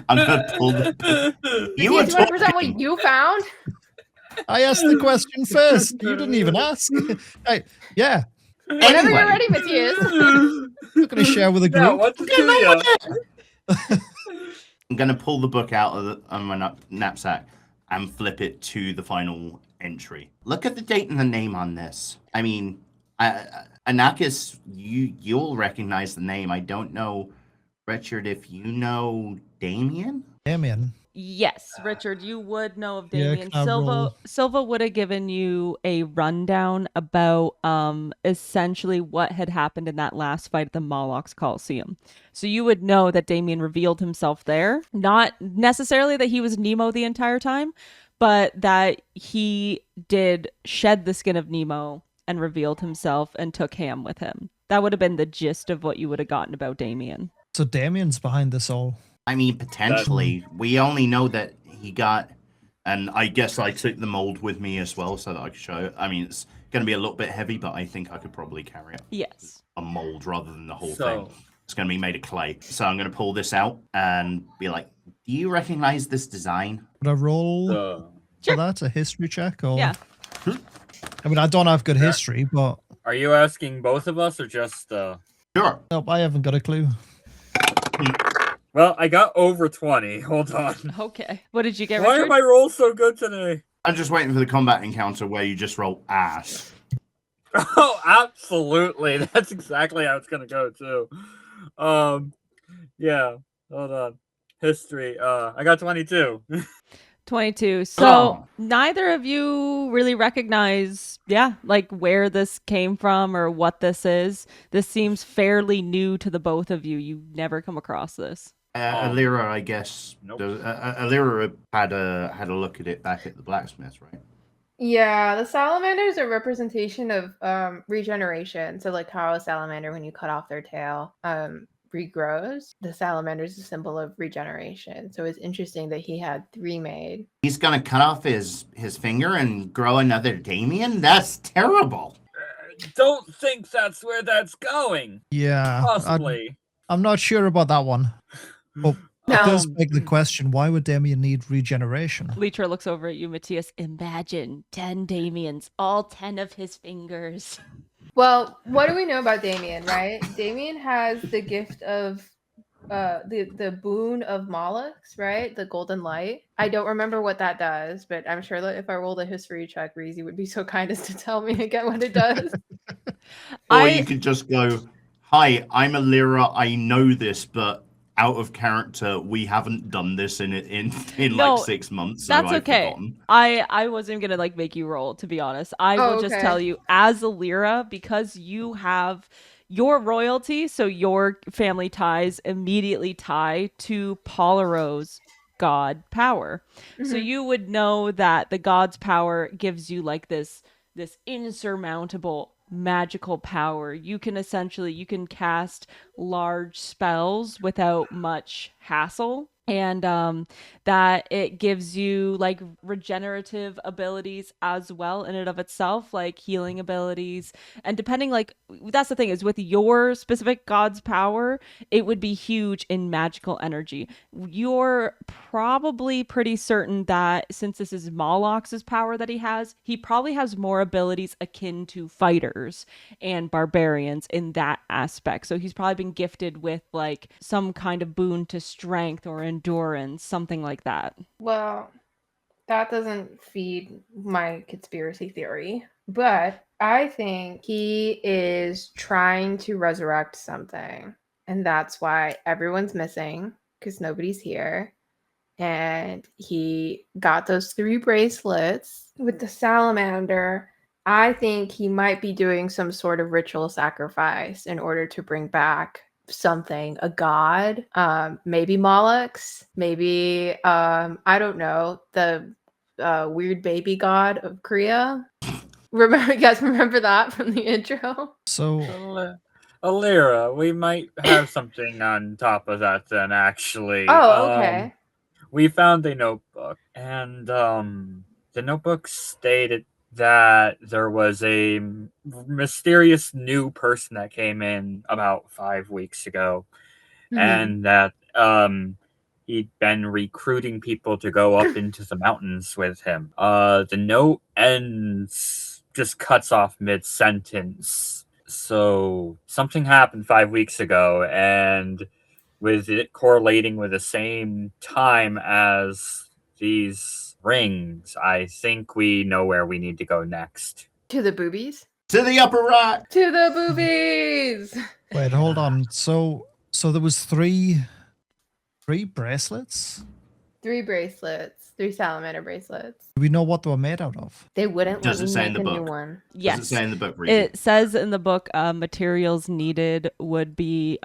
I'm gonna pull the book. You want to present what you found? I asked the question first. You didn't even ask. Hey, yeah. Whenever you're ready, Matthias. I'm going to share with a group. I'm going to pull the book out of my knapsack and flip it to the final entry. Look at the date and the name on this. I mean, Anakis, you'll recognize the name. I don't know, Richard, if you know Damien? Damien. Yes, Richard, you would know of Damien. Yeah, Silva would have given you a rundown about essentially what had happened in that last fight at the Moloch's Coliseum. So you would know that Damien revealed himself there. Not necessarily that he was Nemo the entire time, but that he did shed the skin of Nemo and revealed himself and took Ham with him. That would have been the gist of what you would have gotten about Damien. So Damien's behind this all. I mean, potentially. We only know that he got, and I guess I took the mold with me as well so that I could show it. I mean, it's going to be a little bit heavy, but I think I could probably carry it. Yes. A mold rather than the whole thing. It's going to be made of clay. So I'm going to pull this out and be like, do you recognize this design? Would I roll for that? A history check? Or... Yeah. I mean, I don't have good history, but... Are you asking both of us or just... Sure. Nope, I haven't got a clue. Well, I got over 20. Hold on. Okay. What did you get, Why Richard? are my rolls so good today? I'm just waiting for the combat encounter where you just roll ass. Oh, absolutely. That's exactly how it's going to go, too. Yeah. Hold on. History. I got 22. 22. So neither of you really recognize, where this came from or what this is. This seems fairly new to the both of you. You've never come across this. Alira, I guess. Nope. Alira had a look at it back at the blacksmith, right? Yeah, the salamander is a representation of regeneration. So, like how a salamander, when you cut off their tail, regrows. The salamander is a symbol of regeneration. So it's interesting that he had 3 made. He's gonna cut off his finger and grow another Damien? That's terrible. Don't think that's where that's going. Yeah, Possibly. I'm not sure about that one. But it does beg the question, why would Damien need regeneration? Leetra looks over at you, Matthias. Imagine 10 Damiens, all 10 of his fingers. Well, what do we know about Damien, right? Damien has the gift of the boon of Mollux, right? The golden light. I don't remember what that does, but I'm sure that if I rolled a history check, Reezy would be so kind as to tell me again what it does. Or you could just go, hi, I'm Alira, I know this, but out of character, we haven't done this in No, like 6 months. So That's I've okay. forgotten. I wasn't gonna like make you roll, to be honest. I will just okay. tell you, as a Lyra, because you have your royalty, so your family ties immediately tie to Polaro's god power. So Mhm. you would know that the god's power gives you like this insurmountable magical power. You can cast large spells without much hassle, and that it gives you like regenerative abilities as well in and of itself, like healing abilities. And depending, like, that's the thing, is with your specific god's power, it would be huge in magical energy. You're probably pretty certain that since this is Moloch's power that he probably has more abilities akin to fighters and barbarians in that aspect. So he's probably been gifted with like some kind of boon to strength or endurance, something like that. Well, that doesn't feed my conspiracy theory, but I think he is trying to resurrect something. And that's why everyone's missing, because nobody's here. And he got those 3 bracelets with the salamander. I think he might be doing some sort of ritual sacrifice in order to bring back something, a god, maybe Mollux, maybe I don't know, the weird baby god of Cria. You guys remember that from the intro? So, Alira, we might have something on top of that then, actually. Oh, okay. We found a notebook, and the notebook stated that there was a mysterious new person that came in about 5 weeks ago, and that he'd been recruiting people to go up into the mountains with him. The note just cuts off mid-sentence. So something happened 5 weeks ago, and with it correlating with the same time as these rings, I think we know where we need to go next. To the boobies? To the upper right! To the boobies! wait, hold on. So there was three bracelets? 3 bracelets, 3 salamander bracelets. Do we know what they were made out of? They wouldn't Does let it me say in make the a new book? one. Yes. Does it say in the book, Reezy? It says in the book, materials needed would be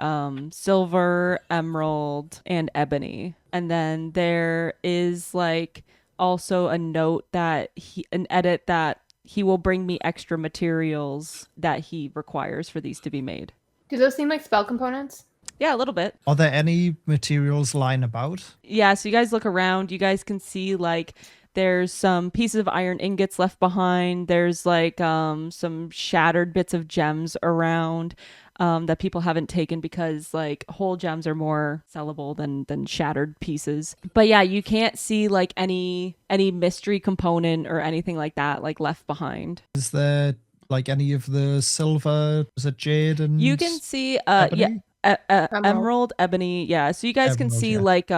silver, emerald, and ebony. And then there is like also a note that an edit that he will bring me extra materials that he requires for these to be made. Do those seem like spell components? Yeah, a little bit. Are there any materials lying about? Yeah, so you guys look around, you guys can see like there's some pieces of iron ingots left behind. There's like some shattered bits of gems around that people haven't taken because like whole gems are more sellable than shattered pieces. But yeah, you can't see like any mystery component or anything like that like left behind. Is there like any of the silver? Is it jade and You can see ebony? emerald, ebony, yeah. So you guys can Emerald, see yeah. like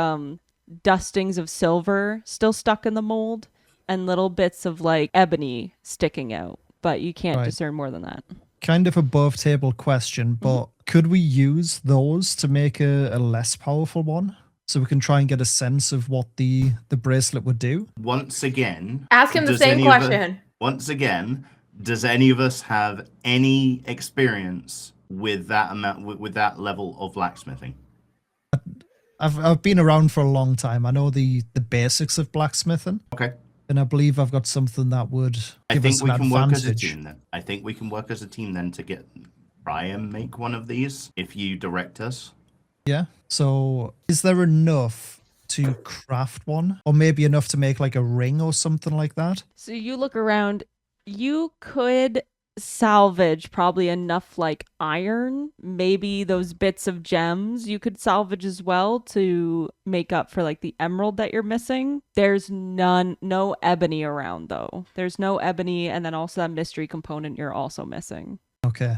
dustings of silver still stuck in the mold and little bits of like ebony sticking out, but you can't Right. discern more than that. Kind of above table question, but could we use those to make a less powerful one? So we can try and get a sense of what the bracelet would do? Once again, Ask him the does same any of us- question. once again, does any of us have any experience with that amount, with that level of blacksmithing? I've been around for a long time. I know the basics of blacksmithing. Okay. And I believe I've got something that would I give think us we an can work as a advantage. team then. To try and make one of these if you direct us. Yeah. So is there enough to craft one? Or maybe enough to make like a ring or something like that? So you look around, you could salvage probably enough like iron, maybe those bits of gems you could salvage as well to make up for like the emerald that you're missing. There's no ebony around though. There's no ebony, and then also that mystery component you're also missing. Okay.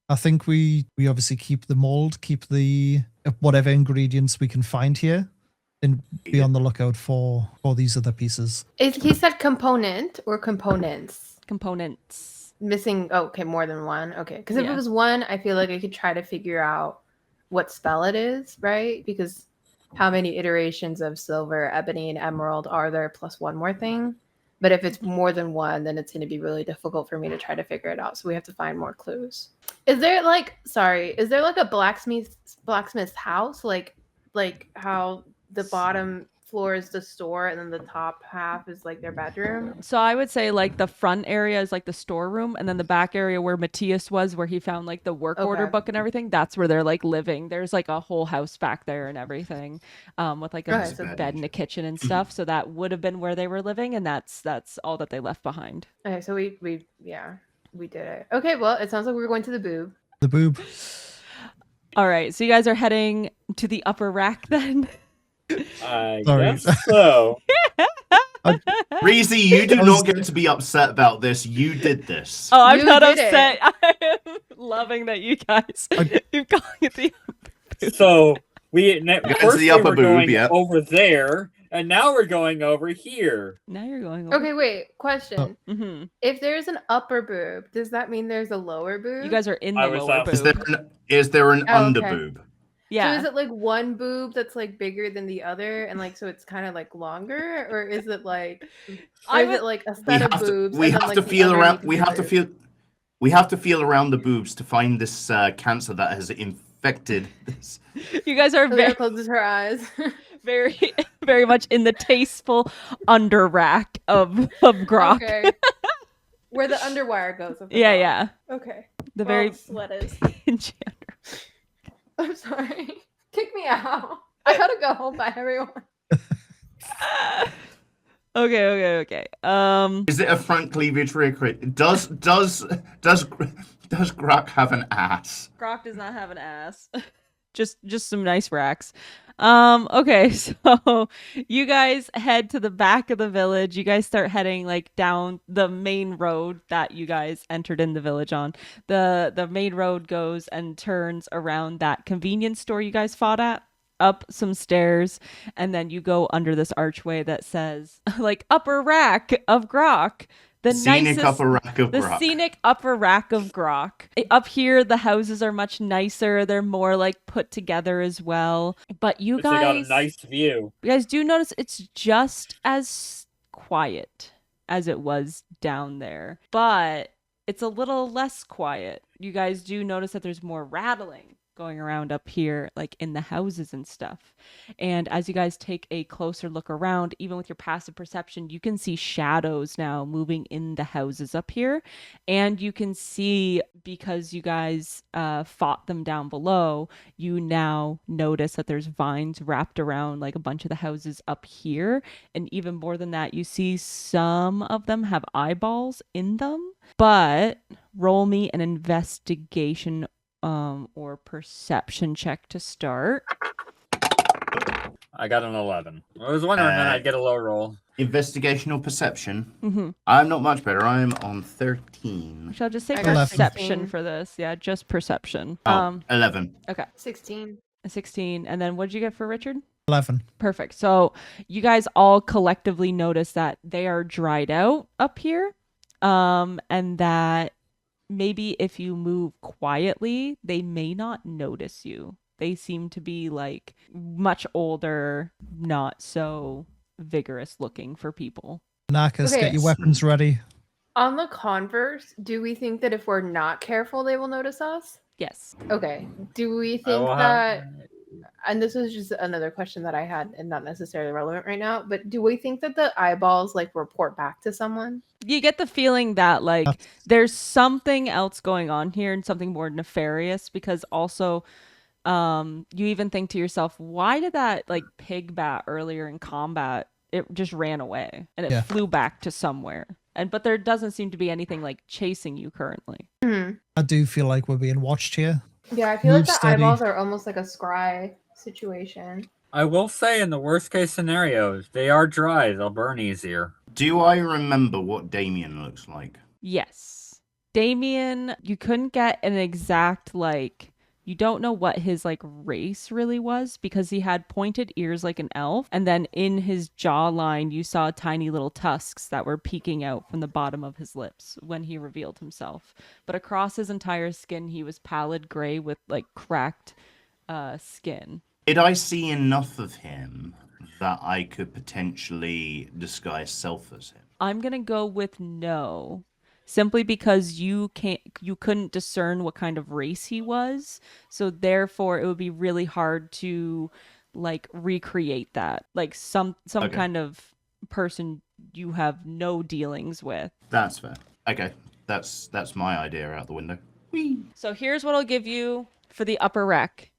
I think we obviously keep the mold, keep the whatever ingredients we can find here, and be on the lookout for these other pieces. He said component or components. Components. Missing. Oh, okay, more than one. Okay, because if Yeah. it was one, I feel like I could try to figure out what spell it is, right? Because how many iterations of silver, ebony, and emerald are there plus one more thing? But if it's more than one, then it's going to be really difficult for me to try to figure it out. So we have to find more clues. Is there like a blacksmith's house, like how the bottom floor is the store and then the top half is like their bedroom? So I would say like the front area is like the storeroom, and then the back area where Matthias was, where he found like the work order Okay. book and everything, that's where they're like living. There's like a whole house back there and everything, with like a Okay, so bed and a kitchen and stuff. So that would have been where they were living, and that's all that they left behind. Okay, so we did it. Okay, well, it sounds like we're going to the boob. The boob. All right, so you guys are heading to the upper rack then. I Sorry. guess so. Reezy, you do not get to be upset about this. You did this. Oh, I'm You not did upset. I am loving that you guys keep calling it the. So to first the we upper were boob, going yeah. over there, and now we're going over here. Now you're going over. Okay, wait. Question: Mm-hmm. If there's an upper boob, does that mean there's a lower boob? You guys are in the I was lower asking- boob. Is there an Oh, under okay. boob? Yeah. So is it like one boob that's like bigger than the other, and like so it's kind of like longer, or is it like, I is would- it like a We set of have to. boobs? We and then, have like, to the feel around. underneath We is a have to boob? feel. We have to feel around the boobs to find this cancer that has infected this. You guys are Clia very, closes her eyes. very, very much in the tasteful under rack of grok. Okay. Where the underwire goes. At the Yeah, bottom. yeah. Okay. The Well, very sweat is. dingy under. I'm sorry. Kick me out. I gotta go. Bye, everyone. Okay. Is it a front cleavage recreate? Does Grok have an ass? Grok does not have an ass. just some nice racks. Okay, so you guys head to the back of the village. You guys start heading like down the main road that you guys entered in the village on. The main road goes and turns around that convenience store you guys fought at, up some stairs, and then you go under this archway that says like upper rack of grok. The Scenic nicest, upper rack of the Grok. scenic upper rack of grok. Up here, the houses are much nicer. They're more like put together as well. But you They got a guys, nice view. you guys do notice it's just as quiet as it was down there, but it's a little less quiet. You guys do notice that there's more rattling going around up here, like in the houses and stuff. And as you guys take a closer look around, even with your passive perception, you can see shadows now moving in the houses up here. And you can see, because you guys fought them down below, you now notice that there's vines wrapped around like a bunch of the houses up here. And even more than that, you see some of them have eyeballs in them. But roll me an investigation or perception check to start. I got an 11. I was wondering that I'd get a low roll. Investigational perception. Mm-hmm. I'm not much better. I'm on 13. Shall I just say I got perception 16. for this? Yeah, just perception. Oh, 11. Okay, 16. a 16. And then what did you get for Richard? 11. Perfect. So you guys all collectively notice that they are dried out up here, and that maybe if you move quietly, they may not notice you. They seem to be like much older, not so vigorous looking for people. Narcus, Okay. get your weapons ready. On the converse, do we think that if we're not careful, they will notice us? Yes. Okay. Do we I think will that, have- and this is just another question that I had and not necessarily relevant right now, but do we think that the eyeballs like report back to someone? You get the feeling that like there's something else going on here and something more nefarious, because also You even think to yourself, why did that like pig bat earlier in combat? It just ran away and it flew back to somewhere. But there doesn't seem to be anything like chasing you currently. I do feel like we're being watched here. Yeah, I feel Move like the steady. eyeballs are almost like a scry situation. I will say, in the worst case scenarios, they are dry. They'll burn easier. Do I remember what Damien looks like? Yes. Damien, you couldn't get an exact like you don't know what his like race really was because he had pointed ears like an elf, and then in his jawline you saw tiny little tusks that were peeking out from the bottom of his lips when he revealed himself. But across his entire skin he was pallid gray with like cracked skin. Did I see enough of him that I could potentially disguise self as him? I'm gonna go with no. Simply because you couldn't discern what kind of race he was, so therefore it would be really hard to like recreate that, like some kind of person you have no dealings with. That's fair. Okay, that's my idea out the window. Whee! So here's what I'll give you for the upper rec.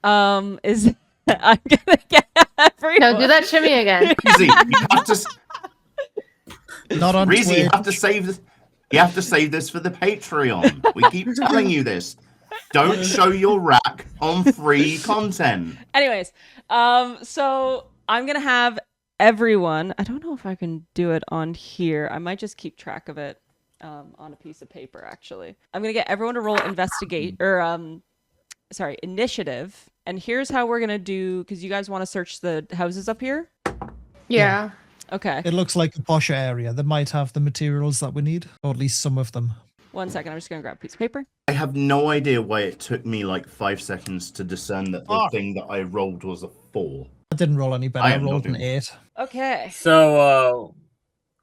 Is I'm gonna get everyone. No, do that shimmy again. Easy. You have to. Not on Reezy, you Twitch. have to save this. You have to save this for the Patreon. We keep telling you this. Don't show your rack on free content. Anyways, so I'm gonna have everyone. I don't know if I can do it on here. I might just keep track of it on a piece of paper. Actually, I'm gonna get everyone to roll initiative. And here's how we're gonna do, because you guys want to search the houses up here. Yeah. Okay. It looks like a posh area that might have the materials that we need, or at least some of them. 1 second. I'm just gonna grab a piece of paper. I have no idea why it took me like 5 seconds to discern that the thing that I rolled was a 4. I didn't roll any better. I I am rolled not an 8. Okay. So,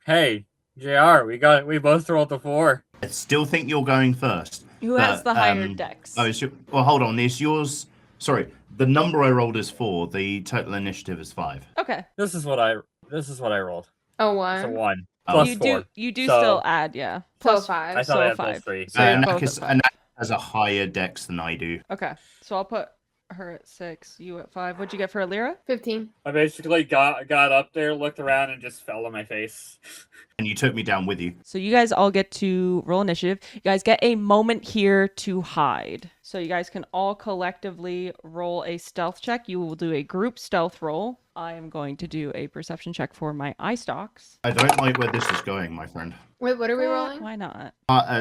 hey, JR, we both rolled a 4. I still think you're going first. Who has the higher dex? dex? Oh, well, hold on. Is yours? Sorry, the number I rolled is 4. The total initiative is 5. Okay. This is what I rolled. Oh, It's a one. 1 Oh. plus You 4. do So- still add, yeah. So Plus five. I thought I had so plus 5. 3. So you're both Nakis at 5. has a higher dex than I do. Okay. So I'll put her at 6, you at 5. What'd you get for Alira? 15. I basically got up there, looked around, and just fell on my face. And you took me down with you. So you guys all get to roll initiative. You guys get a moment here to hide. So you guys can all collectively roll a stealth check. You will do a group stealth roll. I am going to do a perception check for my eye stalks. I don't like where this is going, my friend. Wait, what are we rolling? Why not?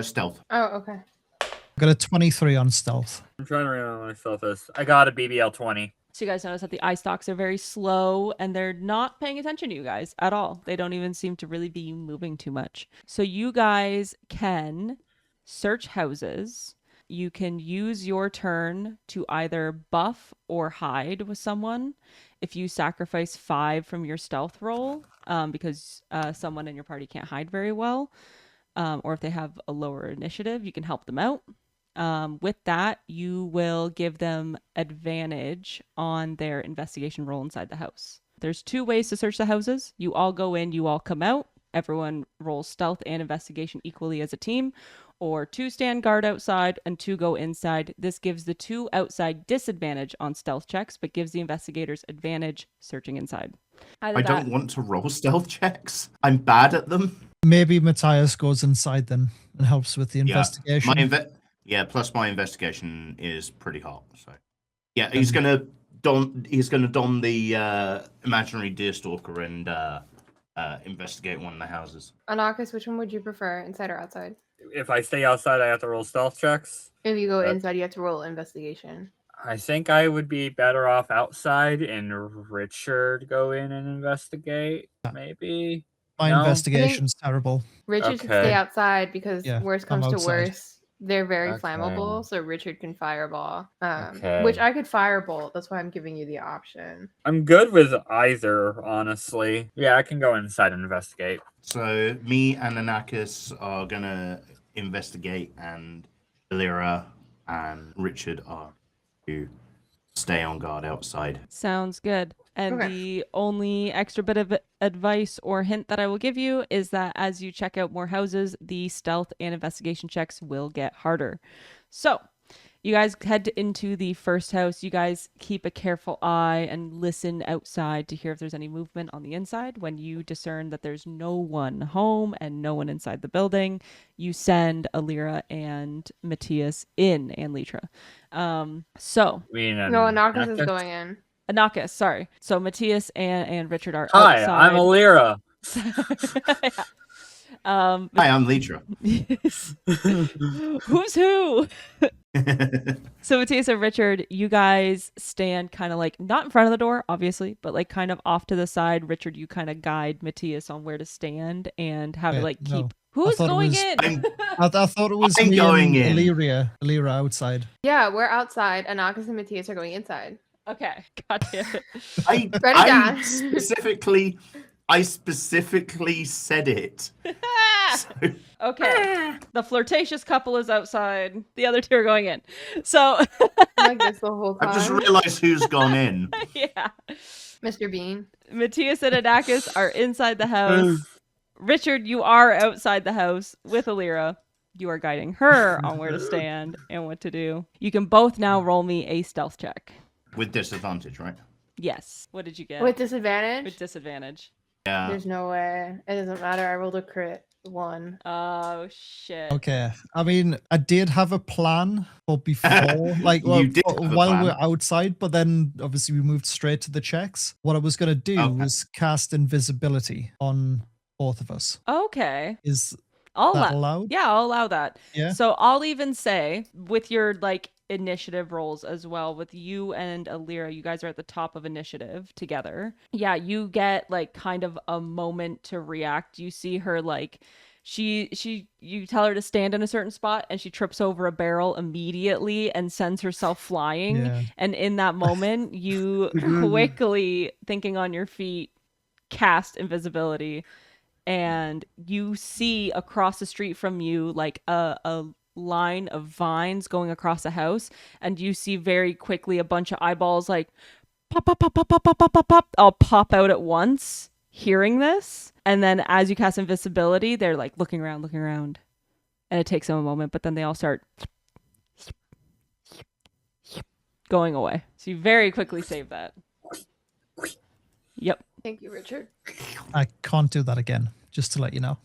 Stealth. Oh, okay. I got a 23 on stealth. I'm trying to remember myself this. I got a BBL 20. So you guys notice that the eye stalks are very slow and they're not paying attention to you guys at all. They don't even seem to really be moving too much. So you guys can search houses. You can use your turn to either buff or hide with someone. If you sacrifice 5 from your stealth roll, because someone in your party can't hide very well, or if they have a lower initiative, you can help them out. With that, you will give them advantage on their investigation roll inside the house. There's 2 ways to search the houses. You all go in, you all come out. Everyone rolls stealth and investigation equally as a team. Or 2 stand guard outside and 2 go inside. This gives the 2 outside disadvantage on stealth checks, but gives the investigators advantage searching inside. I don't want to roll stealth checks. I'm bad at them. Maybe Matthias goes inside then and helps with the investigation. Plus my investigation is pretty hot. So yeah, he's gonna don the imaginary deerstalker and investigate one of the houses. Anakis, which one would you prefer, inside or outside? If I stay outside, I have to roll stealth checks. If you go inside, you have to roll investigation. I think I would be better off outside and Richard go in and investigate, maybe. My No. investigation's terrible. Richard should Okay. stay outside because Yeah, worst I'm comes to outside. worst. They're very Okay. flammable, so Richard can fireball. Okay. Which I could firebolt. That's why I'm giving you the option. I'm good with either, honestly. Yeah, I can go inside and investigate. So me and Anakis are gonna investigate, and Alira and Richard are to stay on guard outside. Sounds good. And Okay. the only extra bit of advice or hint that I will give you is that as you check out more houses, the stealth and investigation checks will get harder. So You guys head into the first house. You guys keep a careful eye and listen outside to hear if there's any movement on the inside. When you discern that there's no one home and no one inside the building, you send Alira and Matthias in, and Litra. So I mean, No, Anarchus is Anarchus? going in. Anakis, sorry. So Matthias and Richard are Hi, outside. I'm Alira. Yeah. Hi, I'm Litra. Yes. Who's who? So Matthias and Richard, you guys stand kind of like not in front of the door, obviously, but like kind of off to the side. Richard, you kind of guide Matthias on where to stand and how to Wait, like keep. no. Who's thought it going was- in? I'm I thought it was I'm me going and in. Alira outside. Yeah, we're outside. Anarchus and Matthias are going inside. Okay, gotcha. I Ready, Dan? specifically said it. So, Okay, the flirtatious couple is outside. The other two are going in. So Like this the whole time. I've just realised who's gone in. yeah, Mr. Bean. Matthias and Anakis are inside the house. Richard, you are outside the house with Alira. You are guiding her on where to stand and what to do. You can both now roll me a stealth check. With disadvantage, right? Yes. What did you get? With disadvantage? With disadvantage. Yeah. There's no way. It doesn't matter. I rolled a crit 1. Oh shit. Okay. I mean, I did have a plan for before, like You did have a while plan. we're outside, but then obviously we moved straight to the checks. What I was going to do Okay. was cast invisibility on both of us. Okay. Is I'll that allow. allowed? Yeah, I'll allow that. Yeah. So I'll even say with your like initiative rolls as well, with you and Alira, you guys are at the top of initiative together. Yeah, you get like kind of a moment to react. You see her like you tell her to stand in a certain spot and she trips over a barrel immediately and sends herself flying. Yeah. And in that moment, you quickly, thinking on your feet, cast invisibility. And you see across the street from you like a line of vines going across a house, and you see very quickly a bunch of eyeballs like pop pop pop pop pop pop pop pop pop all pop out at once, hearing this. And then as you cast invisibility, they're like looking around, and it takes them a moment, but then they all start going away. So you very quickly save that. Yep. Thank you, Richard. I can't do that again, just to let you know.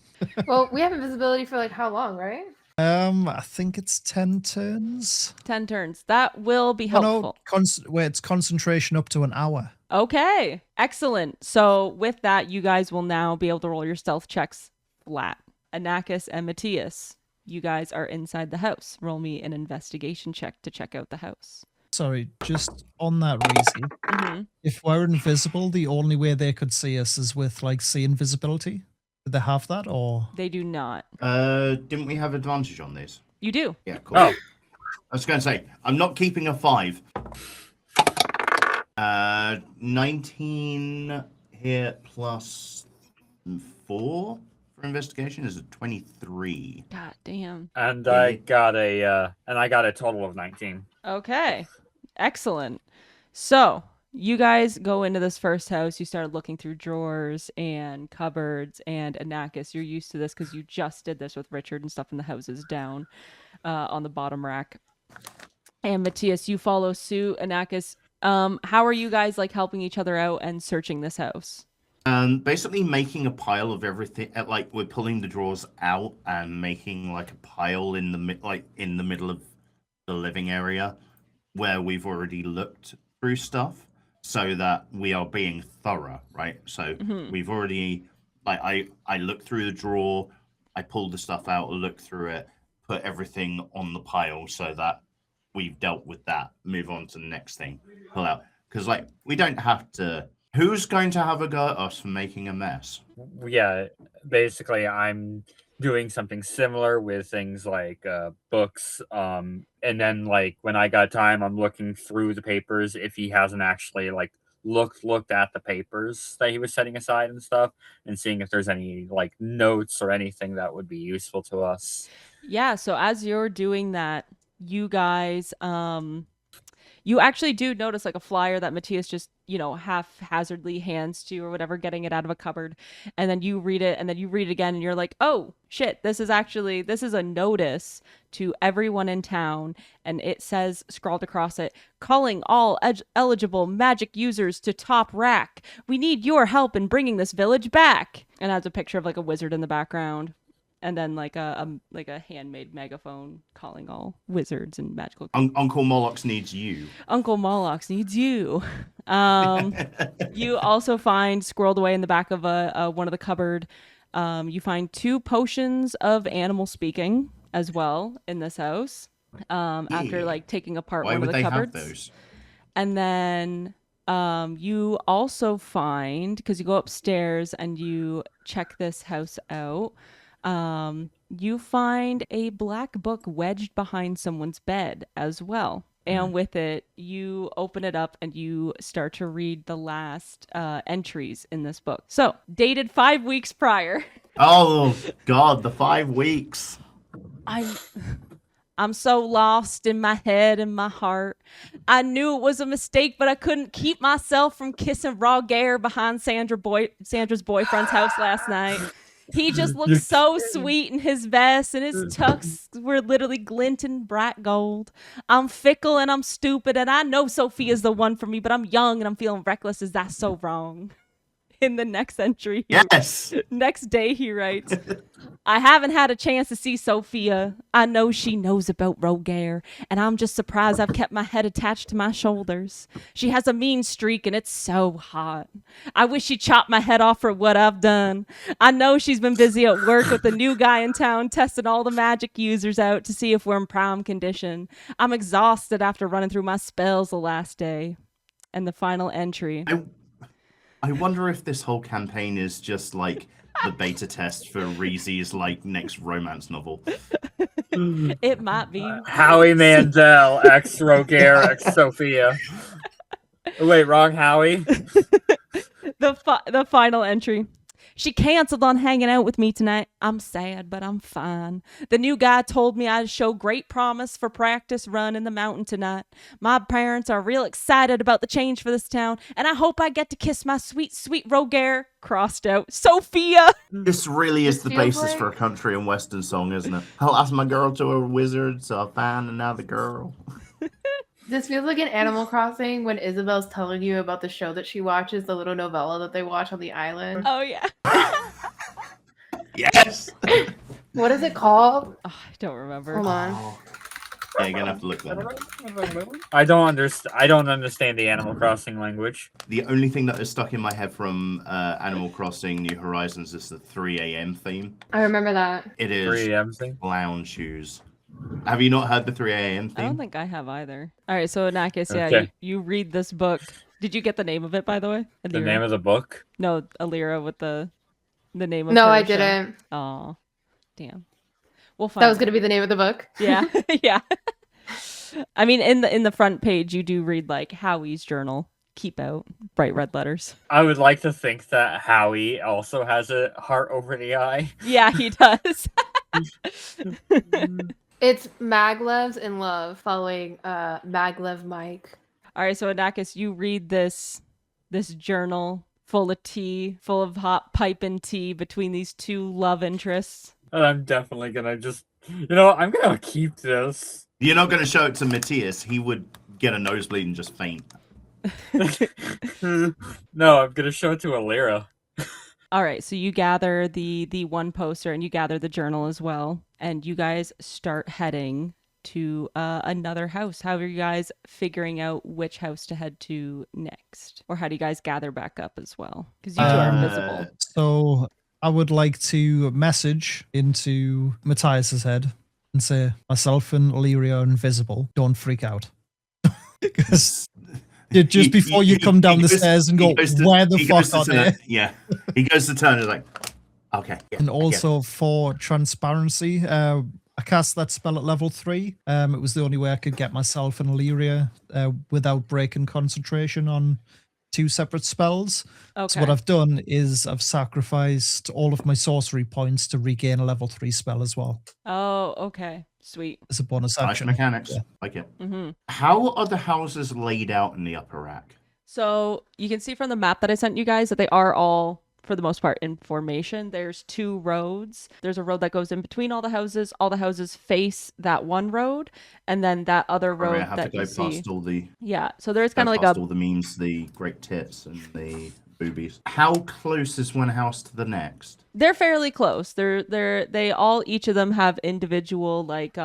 Well, we have invisibility for like how long, right? I think it's 10 turns. 10 turns. That will be Oh, helpful. no, where it's concentration up to an hour. Okay, excellent. So with that, you guys will now be able to roll your stealth checks flat. Anakis and Matthias, you guys are inside the house. Roll me an investigation check to check out the house. Sorry, just on that, Reezy. Mm-hmm. If we're invisible, the only way they could see us is with like see invisibility. Did they have that, or They do not. Didn't we have advantage on this? You do. Yeah, cool. Oh. I was going to say, I'm not keeping a 5. 19 here plus 4 for investigation is a 23. God damn. And I got a total of 19. Okay, excellent. So you guys go into this first house. You start looking through drawers and cupboards, and Anakis, you're used to this because you just did this with Richard and stuff in the houses down on the bottom rack. And Matthias, you follow suit. Anakis, how are you guys like helping each other out and searching this house? Basically making a pile of everything. Like we're pulling the drawers out and making like a pile in the middle of the living area where we've already looked through stuff, so that we are being thorough, right? So we've already I looked through the drawer, I pulled the stuff out, looked through it, put everything on the pile so that we've dealt with that. Move on to the next thing. Pull out, because like we don't have to. Who's going to have a go at us for making a mess? Yeah, basically I'm doing something similar with things like books, and then like when I got time, I'm looking through the papers if he hasn't actually like looked at the papers that he was setting aside and stuff, and seeing if there's any like notes or anything that would be useful to us. Yeah, so as you're doing that, you guys You actually do notice like a flyer that Matthias just, haphazardly hands to you or whatever, getting it out of a cupboard. And then you read it, and then you read it again, and you're like, oh shit, this is a notice to everyone in town. And it says, scrawled across it, calling all eligible magic users to top rack. We need your help in bringing this village back. And it has a picture of like a wizard in the background. And then like a handmade megaphone calling all wizards and magical. Uncle Moloch needs you. Uncle Moloch needs you. You also find squirreled away in the back of one of the cupboard. You find 2 potions of animal speaking as well in this house. After like taking apart one of the cupboards. Why would they have those? And then you also find, because you go upstairs and you check this house out. You find a black book wedged behind someone's bed as well. And with it, you open it up and you start to read the last entries in this book. So, dated 5 weeks prior. Oh, God, the 5 weeks. I'm so lost in my head and my heart. I knew it was a mistake, but I couldn't keep myself from kissing raw Gare behind Sandra's boyfriend's house last night. He just looked so sweet in his vest, and his tux were literally glinting bright gold. I'm fickle and I'm stupid, and I know Sophia's the one for me, but I'm young and I'm feeling reckless. Is that so wrong? In the next entry, next day he writes, I haven't had a chance to see Sophia. I know she knows about Rogaire, and I'm just surprised I've kept my head attached to my shoulders. She has a mean streak, and it's so hot. I wish she'd chop my head off for what I've done. I know she's been busy at work with the new guy in town, testing all the magic users out to see if we're in prime condition. I'm exhausted after running through my spells the last day. And the final entry. I wonder if this whole campaign is just like the beta test for Reezy's like next romance novel. It might be. Howie Mandel, ex Rogaire, ex Sophia. Oh, wait, wrong Howie. The final entry. She canceled on hanging out with me tonight. I'm sad, but I'm fine. The new guy told me I'd show great promise for practice run in the mountain tonight. My parents are real excited about the change for this town, and I hope I get to kiss my sweet, sweet Rogaire, crossed out, Sophia. This really is the basis for a country and western song, isn't it? I lost my girl to a wizard, so I found another girl. This feels like an Animal Crossing when Isabel's telling you about the show that she watches, the little novella that they watch on the island. Oh, yeah. Yes! What is it called? Oh, I don't remember. Hold on. Yeah, you're gonna have to look that up. I don't understand the Animal Crossing language. The only thing that is stuck in my head from Animal Crossing New Horizons is the 3 a.m. theme. I remember that. It is 3 a.m. thing? clown shoes. Have you not heard the 3 a.m. theme? I don't think I have either. All right, so Anakis, yeah, Okay. you read this book. Did you get the name of it, by the way? Alira? The name of the book? No, Alira with the name of No, her I show. didn't. Aw, damn. We'll find That was going to be the name of the book. Yeah, yeah. I mean, in the front page, you do read like Howie's journal. Keep out, bright red letters. I would like to think that Howie also has a heart over the eye. Yeah, he does. It's Maglev's in Love, following Maglev Mike. All right, so Anakis, you read this journal full of tea, full of hot piping tea between these 2 love interests. I'm definitely gonna just, I'm gonna keep this. You're not gonna show it to Matthias. He would get a nosebleed and just faint. No, I'm gonna show it to Alira. All right, so you gather the 1 poster and you gather the journal as well, and you guys start heading to another house. How are you guys figuring out which house to head to next? Or how do you guys gather back up as well? Because you 2 are invisible. So I would like to message into Matthias's head and say, myself and Illyria are invisible. Don't freak out. Because just before you come down the stairs and go, where the fuck are they? Yeah. He goes to turn and is like, okay. Yeah, and also for transparency, I cast that spell at level 3. It was the only way I could get myself and Illyria without breaking concentration on 2 separate spells. Okay. So what I've done is I've sacrificed all of my sorcery points to regain a level 3 spell as well. Oh, okay. Sweet. as a bonus Nice action. mechanics. Yeah. Like it. Mm-hmm. How are the houses laid out in the upper rack? So you can see from the map that I sent you guys that they are all, for the most part, in formation. There's 2 roads. There's a road that goes in between all the houses. All the houses face that one road, and then that other road I have that to you go see. past all the Yeah. So there's go kind of like past a all the memes, the great tits, and the boobies. How close is one house to the next? They're fairly close. They all, each of them have individual like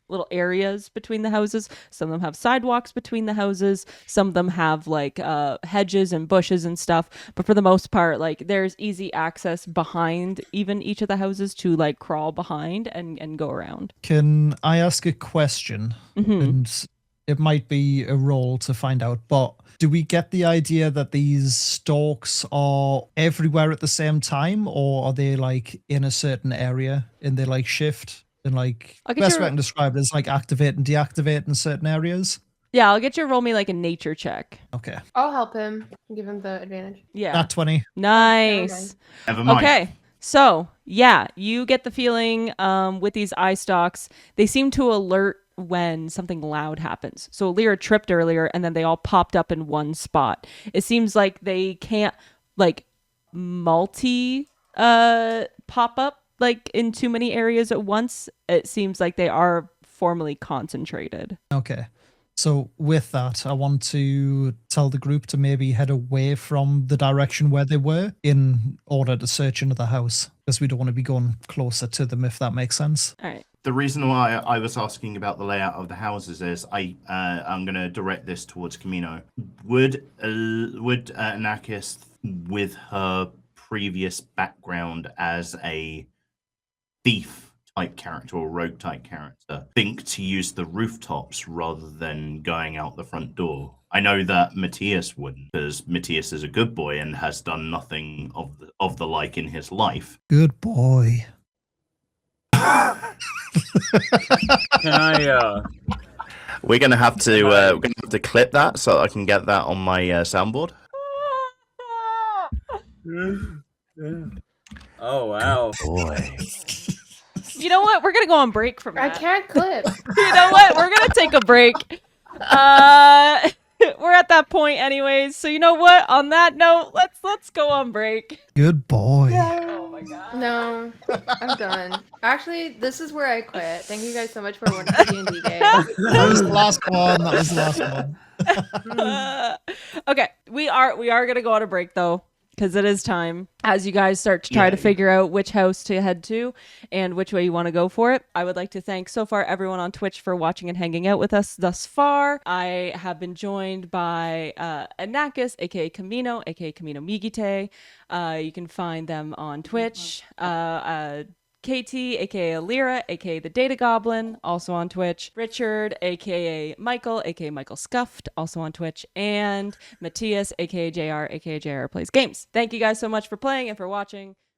little areas between the houses. Some of them have sidewalks between the houses. Some of them have like hedges and bushes and stuff. But for the most part, like there's easy access behind even each of the houses to like crawl behind and go around. Can I ask a question? Mhm. And it might be a roll to find out, but do we get the idea that these stalks are everywhere at the same time, or are they like in a certain area and they like shift? And like, I'll get best your- way I can describe it is like activate and deactivate in certain areas. Yeah, I'll get you to roll me like a nature check. Okay. I'll help him. Give him the advantage. Yeah. Nat 20. Nice. Never mind. Okay. So, yeah, you get the feeling with these eye stalks, they seem to alert when something loud happens. So Lyra tripped earlier and then they all popped up in one spot. It seems like they can't like multi pop up like in too many areas at once. It seems like they are formally concentrated. Okay. So with that, I want to tell the group to maybe head away from the direction where they were in order to search another house, because we don't want to be going closer to them, if that makes sense. All right. The reason why I was asking about the layout of the houses is I'm going to direct this towards Kamino. Would Anakis, with her previous background as a thief type character or rogue type character, think to use the rooftops rather than going out the front door? I know that Matthias wouldn't, because Matthias is a good boy and has done nothing of the like in his life. Good boy. Can I? We're gonna have to clip that so I can get that on my soundboard. Oh wow! Boy. You know what? We're going to go on break from I that. can't clip. You know what? We're going to take a break. We're at that point anyways. So you know what? On that note, let's go on break. Good boy. Oh my god. No, I'm done. Actually, this is where I quit. Thank you guys so much for watching the D&D game. That was the last one. That was the last one. Okay, we are gonna go on a break though, because it is time as you guys start to try to figure out which house to head to and which way you want to go for it. I would like to thank so far everyone on Twitch for watching and hanging out with us thus far. I have been joined by Anakis, aka Kamino, aka Kamino Migite. You can find them on Twitch. KT, aka Lyra, aka TheDataGoblin, also on Twitch. Richard, aka Mykl, aka MyklSkuft, also on Twitch. And Matthias, aka JR, aka JR Plays Games. Thank you guys so much for playing and for watching.